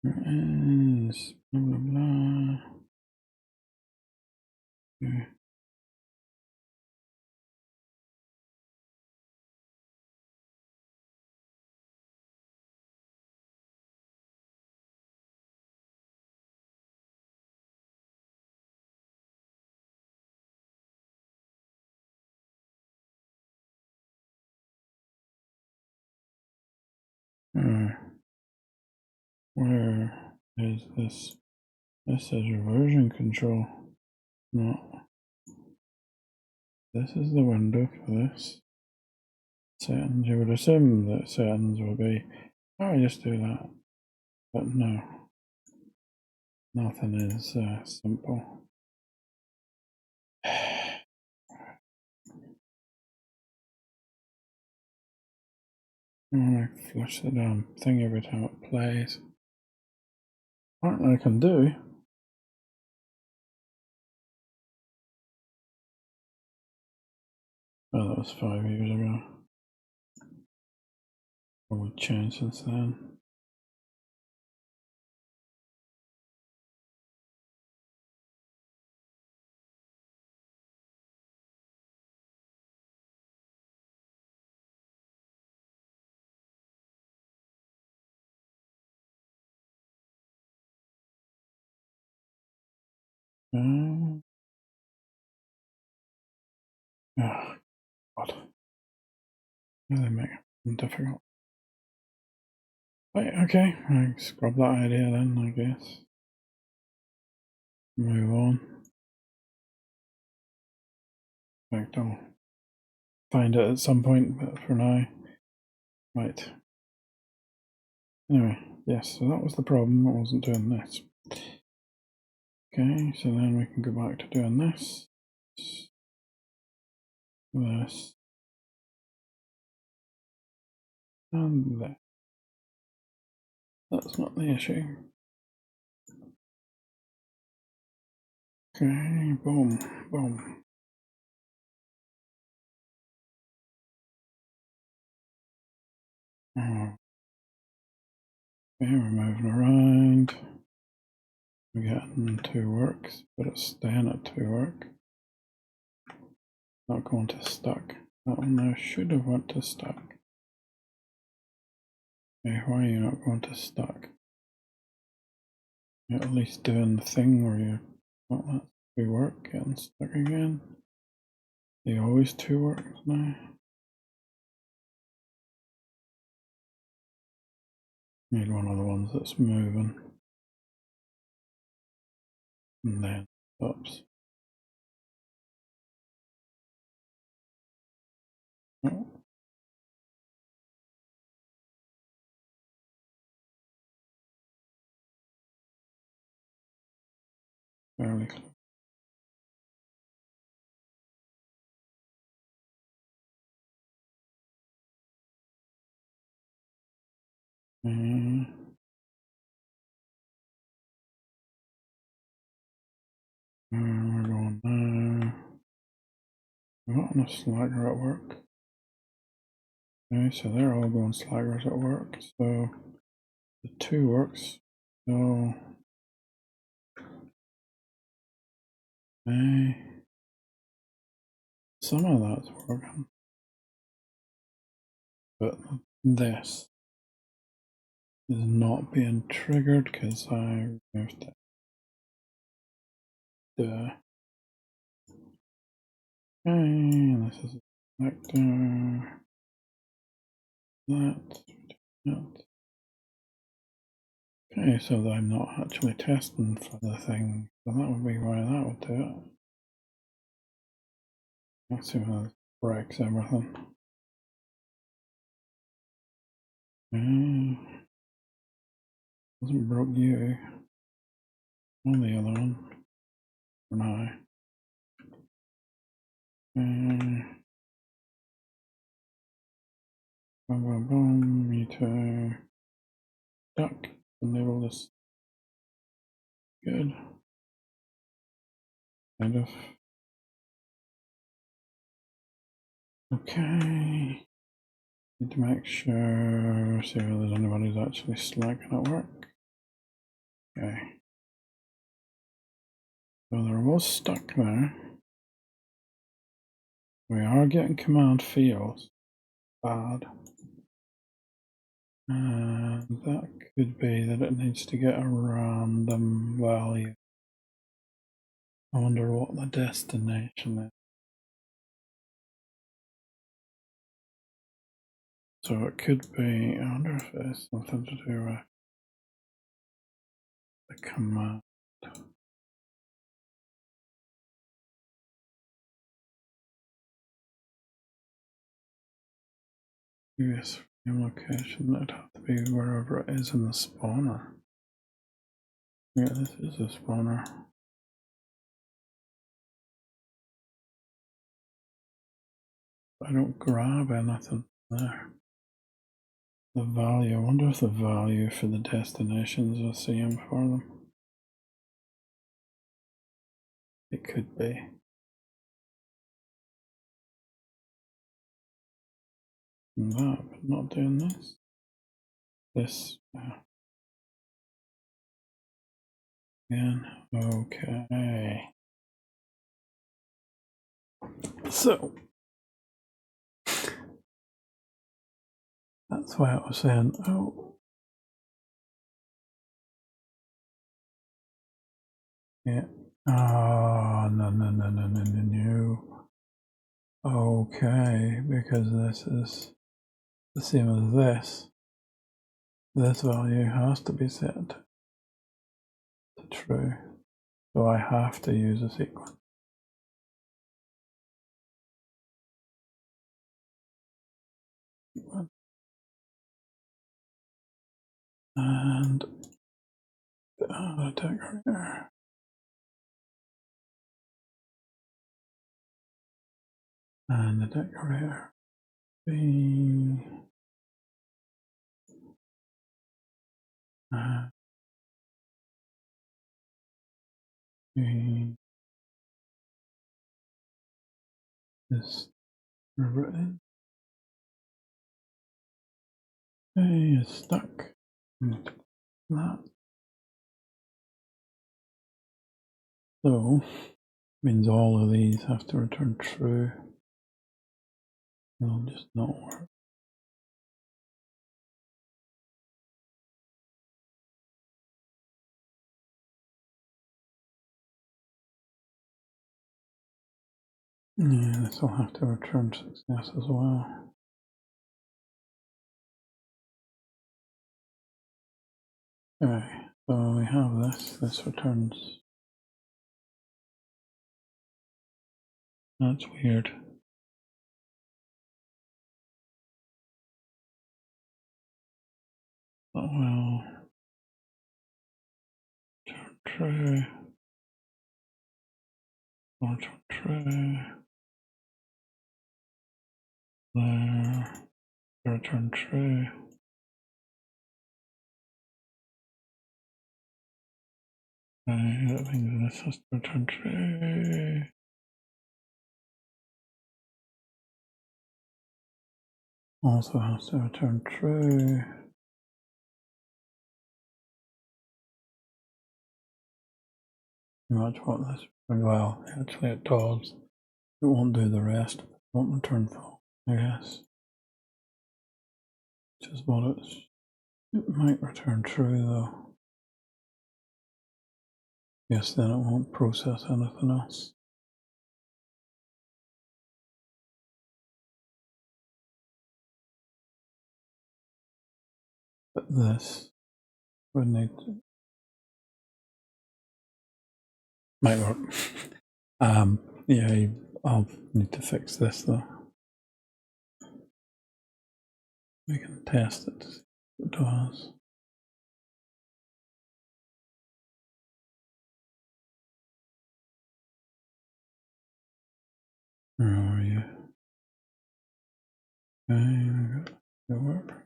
There is blah blah blah. Okay. Where is this? This is version control. No, this is the window for this. Settings. You would assume that settings will be. Oh, I just do that, but no, nothing is simple. I want to flush the damn thing every time it plays. What I can do. Oh, that was 5 years ago. Probably changed since then. Oh, God. Really make it difficult. Right, okay, I scrub that idea then, I guess. Move on. In fact, I'll find it at some point, but for now. Right. Anyway, yes, so that was the problem. I wasn't doing this. Okay, so then we can go back to doing this. This. And that. That's not the issue. Okay, boom, boom. Okay, we're moving around. We're getting 2 works, but it's staying at 2 work. Not going to stuck. That one there should have went to stuck. Okay, why are you not going to stuck? You're at least doing the thing where you not let 2 work, getting stuck again. They always 2 works now. Need one of the ones that's moving. And then stops. Oh. Fairly close. We're going now. Not enough slagger at work. Okay, so they're all going slaggers at work. So the 2 works. So some of that's working. But this is not being triggered because I removed it. Okay, this is a selector. That. Okay, so I'm not actually testing for the thing. So that would be why that would do it. Let's see if that breaks everything. Hasn't broke you. On the other one. For now. Boom, boom, boom. Me too. Duck. Enable this. Good. Kind of. Okay. Need to make sure, see whether there's anybody who's actually slacking at work. Okay. So there was stuck there. We are getting command fields. Bad. And that could be that it needs to get a random value. I wonder what the destination is. So it could be, I wonder if it's something to do with the command. Previous frame location, it'd have to be wherever it is in the spawner. Yeah, this is the spawner. I don't grab anything there. The value, I wonder if the value for the destination is the same for them. It could be. That, but not doing this. This. Again. Okay. So. That's why I was saying, oh. Yeah. Oh, no. Okay, because this is the same as this. This value has to be set to true. So I have to use a sequence. And the decorator. And the decorator be this written. Hey, it's stuck. That. So means all of these have to return true. They'll just not work. Yeah, this will have to return success as well. Okay, so we have this returns. That's weird. That will return true. Return true. There. Return true. Okay, that means this has to return true. Also has to return true. That's what this, well, actually it does. It won't do the rest. It won't return false, I guess. Which is what it might return true though. Yes, then it won't process anything else. But this would need to, might work. Yeah, I'll need to fix this though. We can test it to see what it does. Where are you? Okay, go work.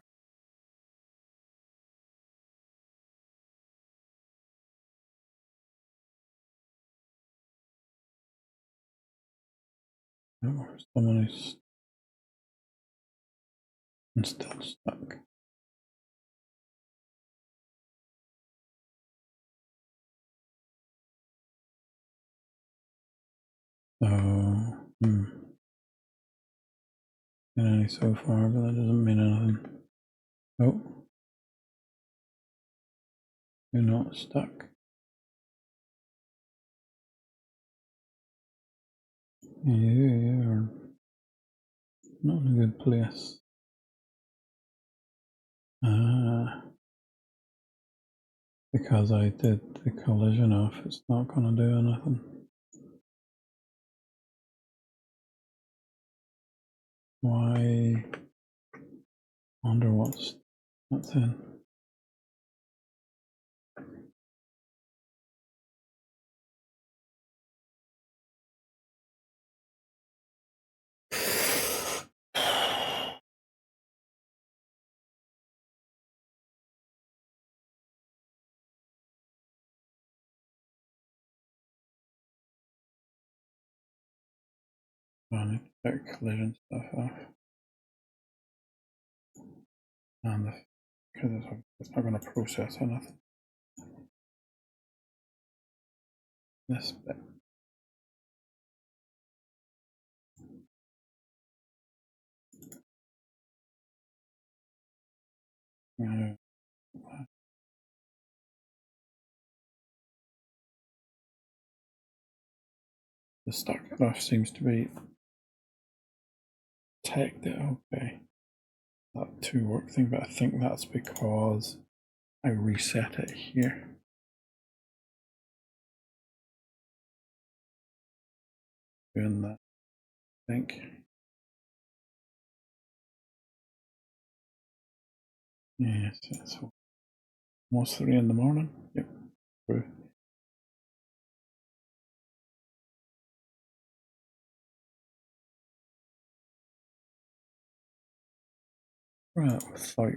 No, someone is still stuck. So, any so far, but that doesn't mean anything. Oh, you're not stuck. You're not in a good place. Because I did the collision off, it's not going to do anything. Why? Wonder what's that's in. I need to check collision stuff off. And because it's not going to process anything. This bit. The stuck off seems to be detected. Okay. That 2 work thing, but I think that's because I reset it here. Doing that, I think. Yes, it's almost 3 in the morning. Yep, true. Right, without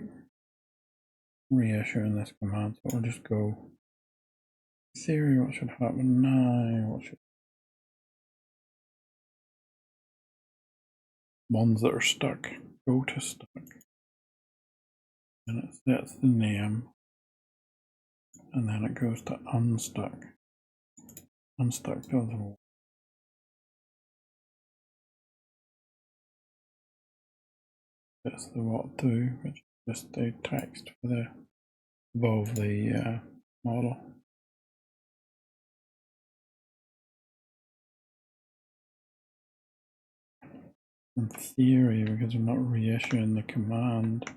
reissuing this command, so we'll just go theory, what should happen now? What should ones that are stuck go to stuck, and it sets the name, and then it goes to unstuck. Unstuck does what? It's the what do, which is just a text for the above the model. In theory, because I'm not reissuing the command,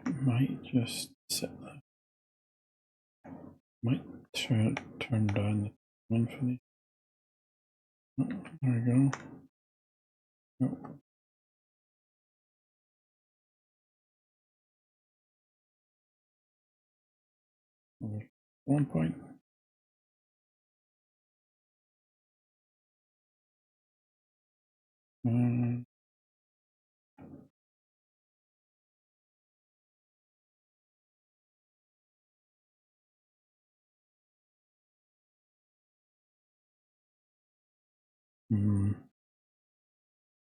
it might just sit there. Might turn down the one for the. Oh, there we go. Oh. One point.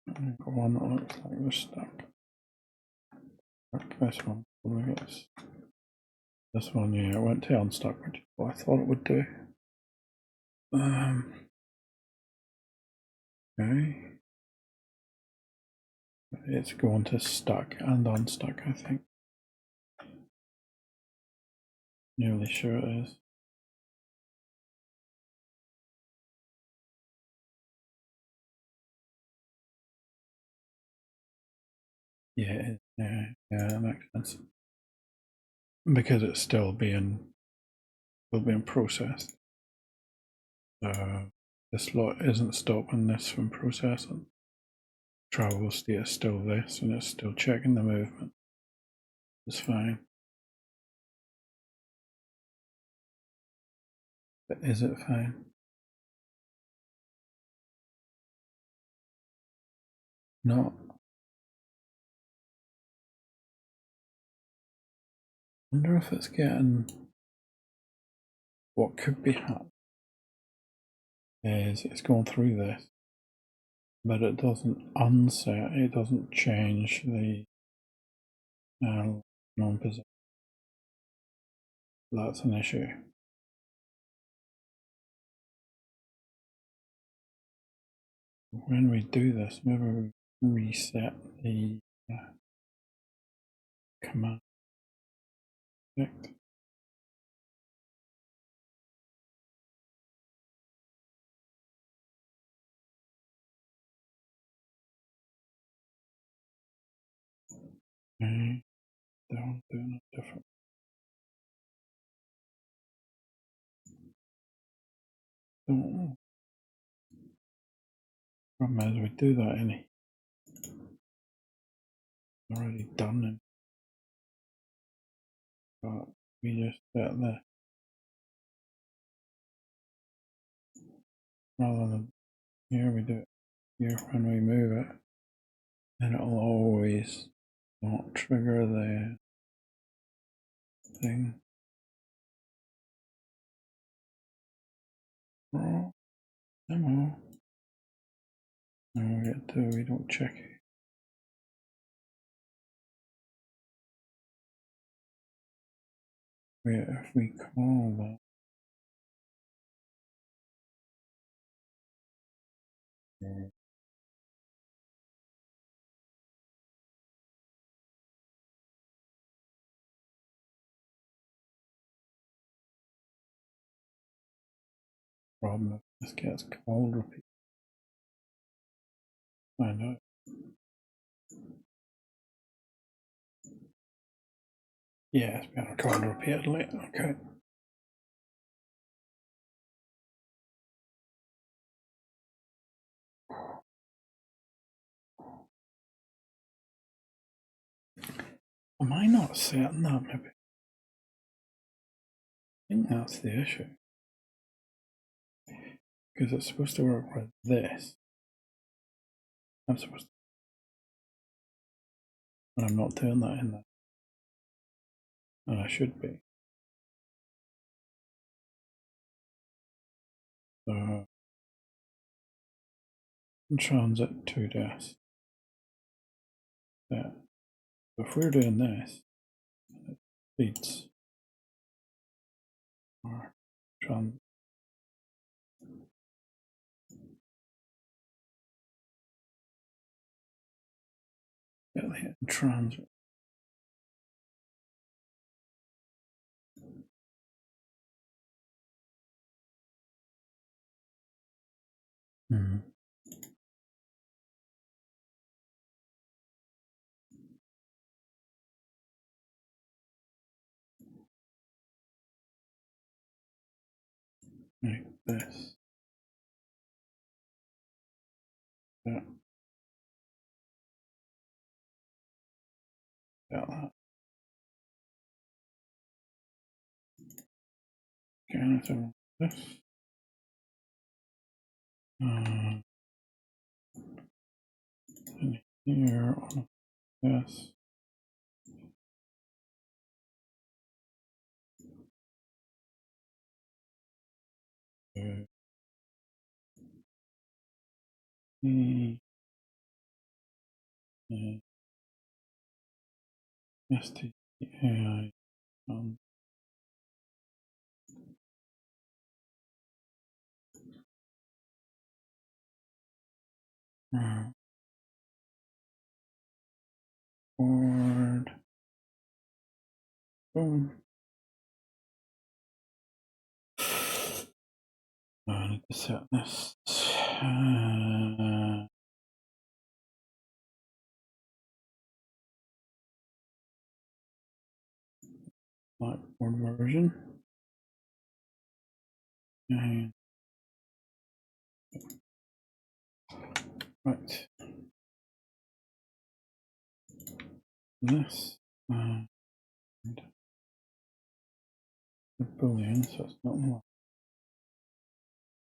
I've got one that looks like they're stuck. This one, this one, yeah, it went to unstuck, which is what I thought it would do. Okay. It's going to stuck and unstuck, I think. Nearly sure it is. Yeah, yeah, that makes sense. Because it's still being processed. this lot isn't stopping this from processing. Travel state is still this, and it's still checking the movement. It's fine. But is it fine? No. I wonder if it's getting what could be happening is it's going through this, but it doesn't unset, it doesn't change the non-position. That's an issue. When we do this, maybe we reset the command. Perfect. Okay, down, doing it different. Don't. Problem is we do that in already done it, but we just set this rather than here. We do it here when we move it, and it'll always not trigger the thing. Oh, no, we don't check it. Wait, if we call that. Problem if this gets called repeat. Find out. Yeah, it's been called repeatedly. Okay. Am I not setting that maybe? I think that's the issue. Because it's supposed to work with this. I'm supposed to. But I'm not doing that in there. And I should be. So transit to this. Yeah. If we're doing this, it feeds our transit. Transit. Like this. Yeah. Got that. Okay, so this. And here on this. STAI forward. Boom. I need to set this. Whiteboard version. And Right. This and the boolean, so it's not one.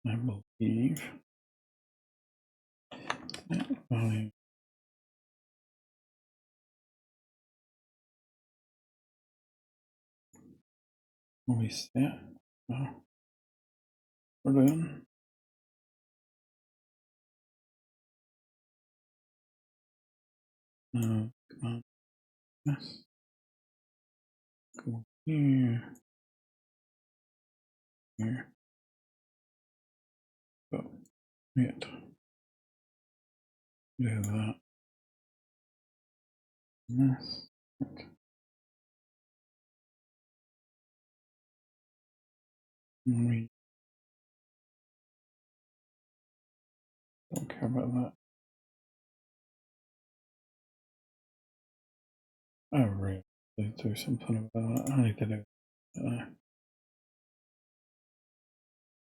I believe that value will be set. We're doing command yes. Go here. Here. So wait. Do that. This. Okay. We don't care about that. I really do something about that. I need to do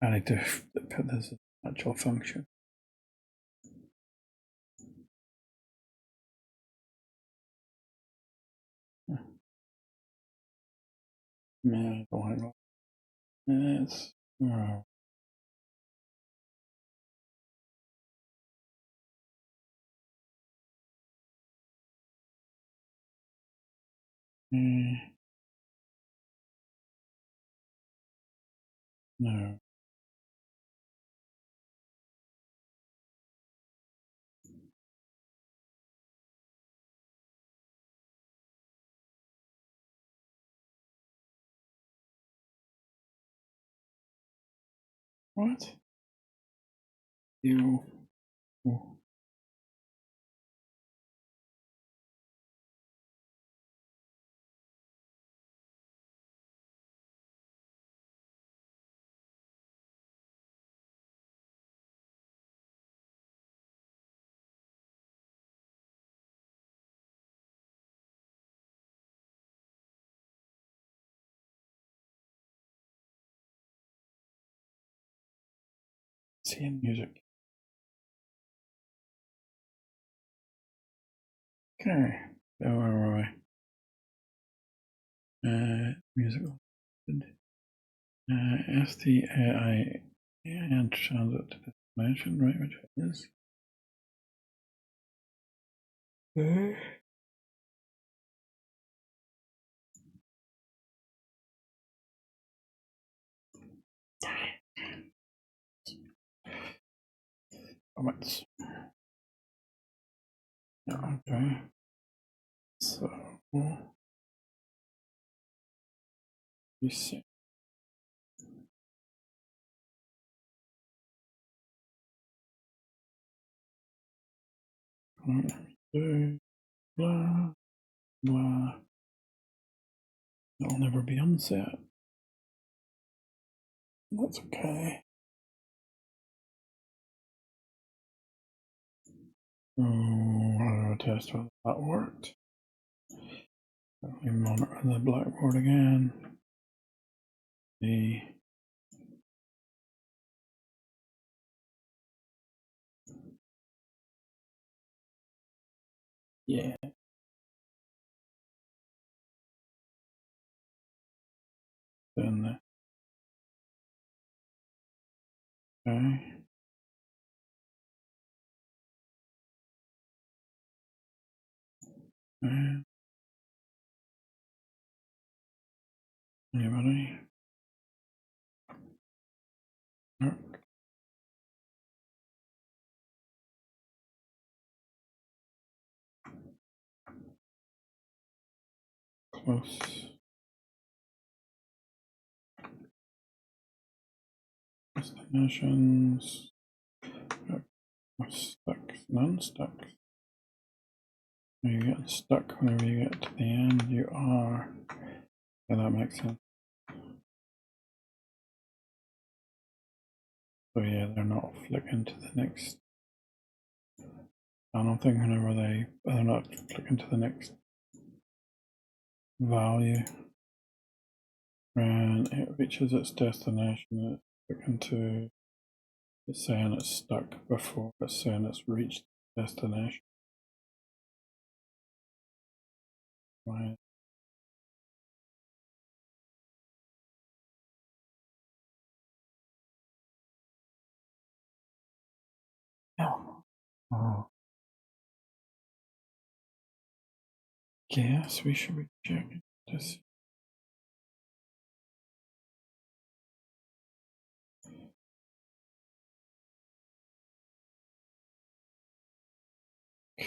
I need to put this as an actual function. Yeah, I don't know. It's no. What? You. Seeing music. Okay. So where were I? Musical. STAI and transit destination, right? Which it is. Comments. Okay. So we see. Blah blah. It'll never be unset. That's okay. So I'll test whether that worked. Let me monitor the blackboard again. The yeah. Then the okay. And anybody? No. Close. Destinations. Stuck. Non-stuck. You get stuck whenever you get to the end. You are. Yeah, that makes sense. So yeah, they're not flicking to the next. I don't think whenever they're not flicking to the next value, and it reaches its destination, it's flicking to. It's saying it's stuck before it's saying it's reached destination. Right. Oh, guess we should be checking this.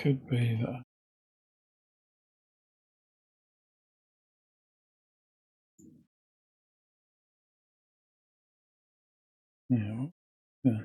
Could be that. Yeah. Yeah.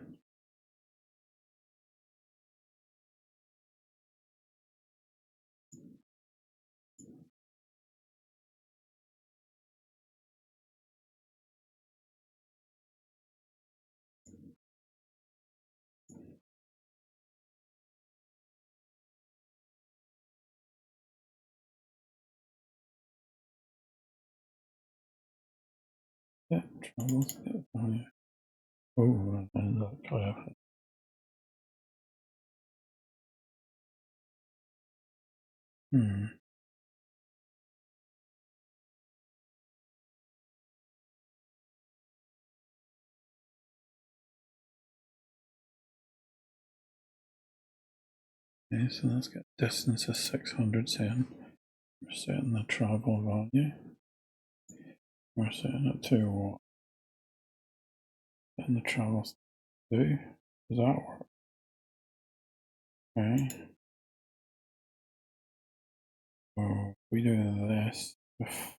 Yeah. Troubles. Oh, yeah. Oh, and look, I have. Hmm. Okay, so let's get distance is 600 then. We're setting the travel value. We're setting it to what? And the travel do. Does that work? Okay. So we do this. If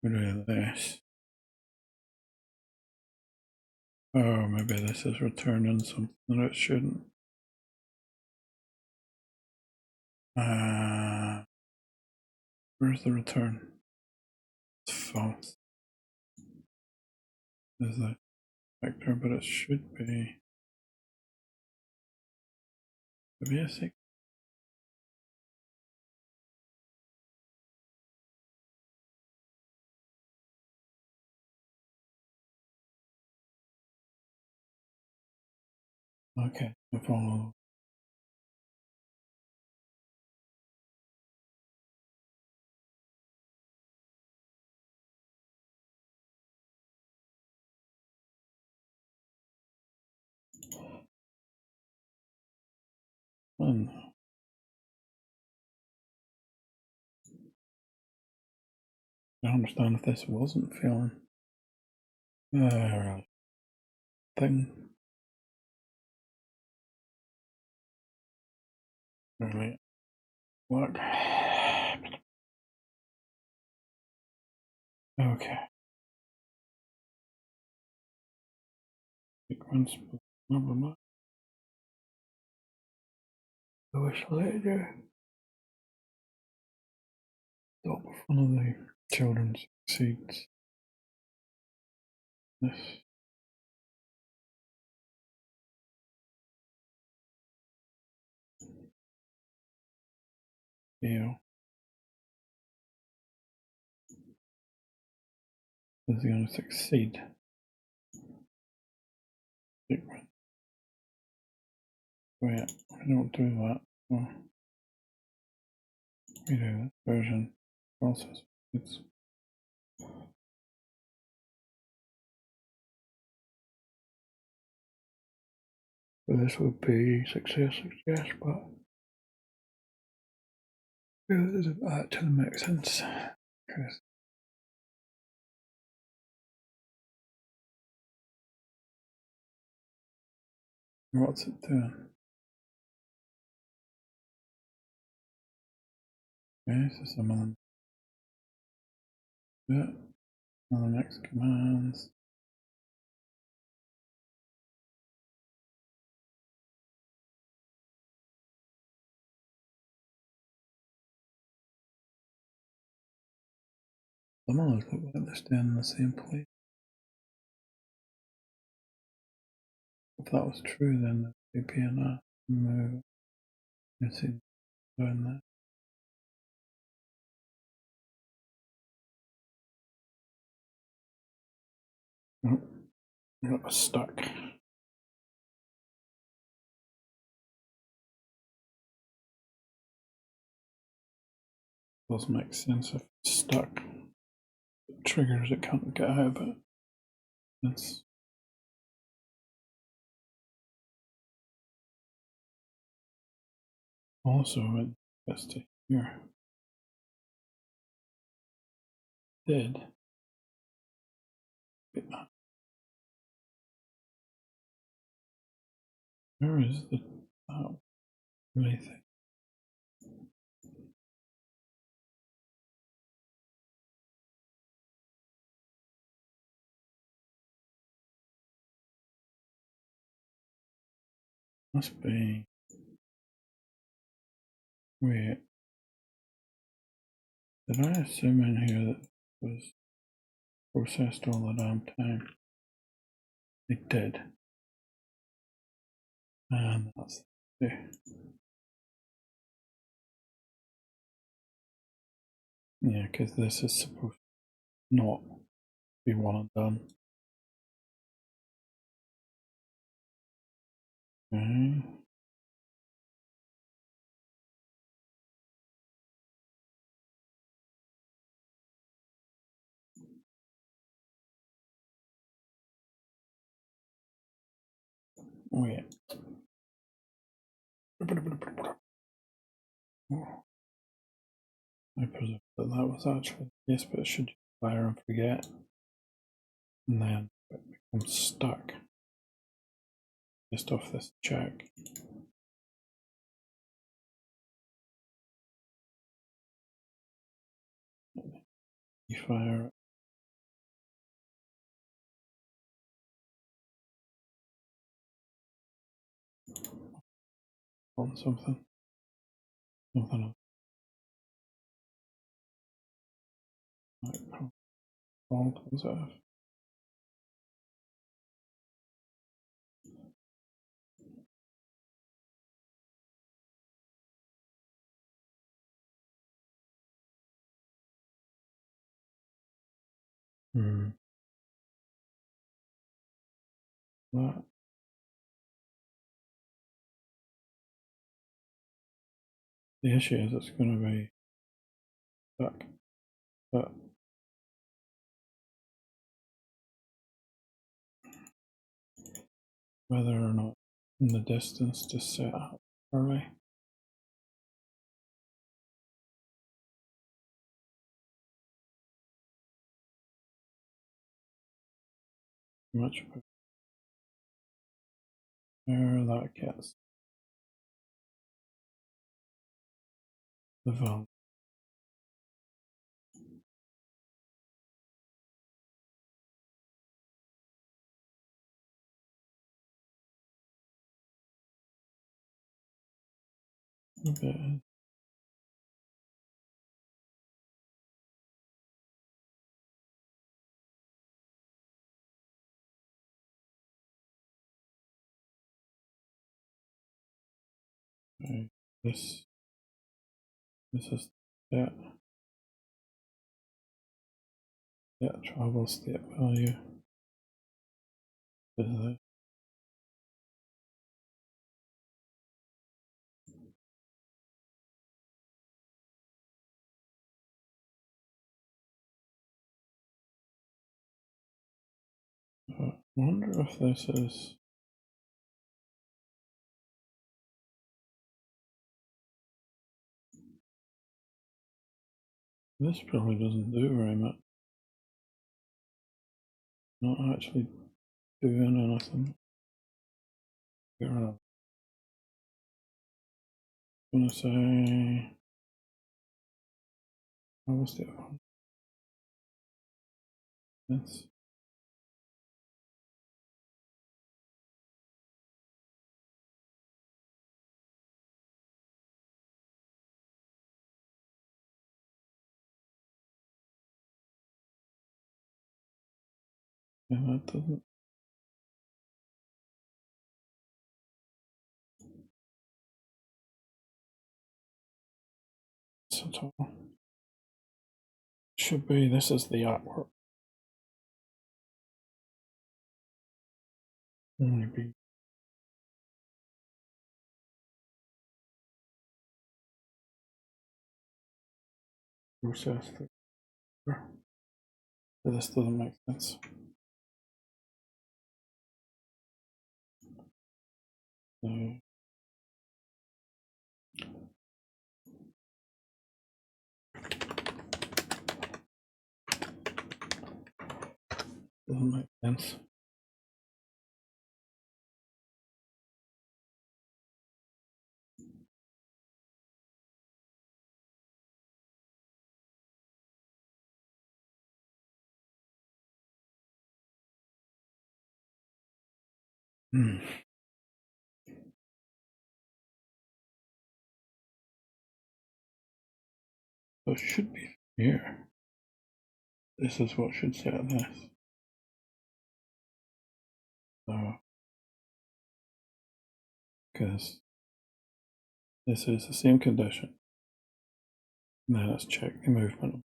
we do this. Oh, maybe this is returning something that it shouldn't. Where's the return? It's false. Is the vector, but it should be the basic. Okay, I follow. And I don't understand if this wasn't failing. Thing. Really. What? Okay. Sequence. Blah, blah, blah. I wish later. Top of one of the children succeeds. This deal is going to succeed. Sequence. Wait, we don't do that. Well, we do this version process. It's so this would be success, but it doesn't actually make sense. Because what's it doing? Okay, so some of them do it. On the next commands. Some of those look like they're staying in the same place. If that was true, then the PNR move. You see doing that. Oh, got stuck. does make sense if it's stuck. It triggers, it can't get out, but it's also when it gets to here. Did. Where is the really thing? Must be. Wait. Did I assume in here that it was processed all the damn time? It did. And that's the. Yeah, because this is supposed to not be one and done. Okay. Wait. I presume that that was actually the case, but it should fire and forget. And then it becomes stuck. Just off this check. You fire it. On something. Something else. Like, all comes out. That. The issue is it's going to be stuck. But whether or not in the distance to set up early. Much better that gets the valve. Okay. Okay. This is that travel state value. Is it? I wonder if this is. This probably doesn't do very much. Not actually doing anything. I'm gonna say. What was the other one? This. Yeah, that doesn't. At all. Should be. This is the artwork. Only be. process. This doesn't make sense. So, doesn't make sense. So it should be here. This is what should set this. So, because this is the same condition. And then let's check the movement.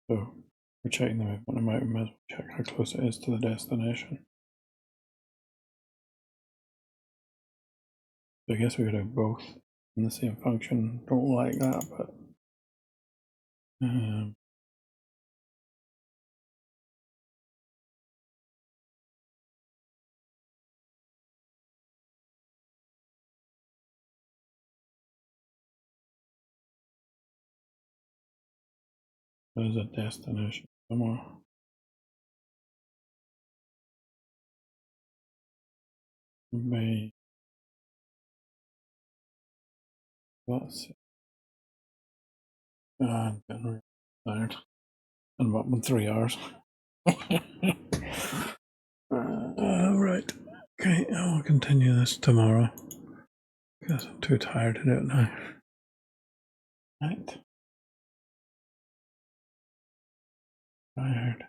So we're checking the movement amount, we might as well check how close it is to the destination. So I guess we could have both in the same function. Don't like that, but there's a destination somewhere. Maybe that's it. I'm getting really tired. I'm up in 3 hours. Right. Okay, I'll continue this tomorrow because I'm too tired to do it now. Right. Tired.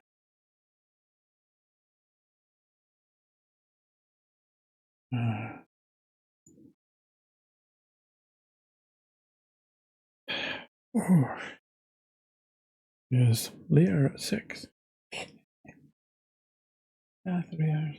Yes, later at 6. 3 hours.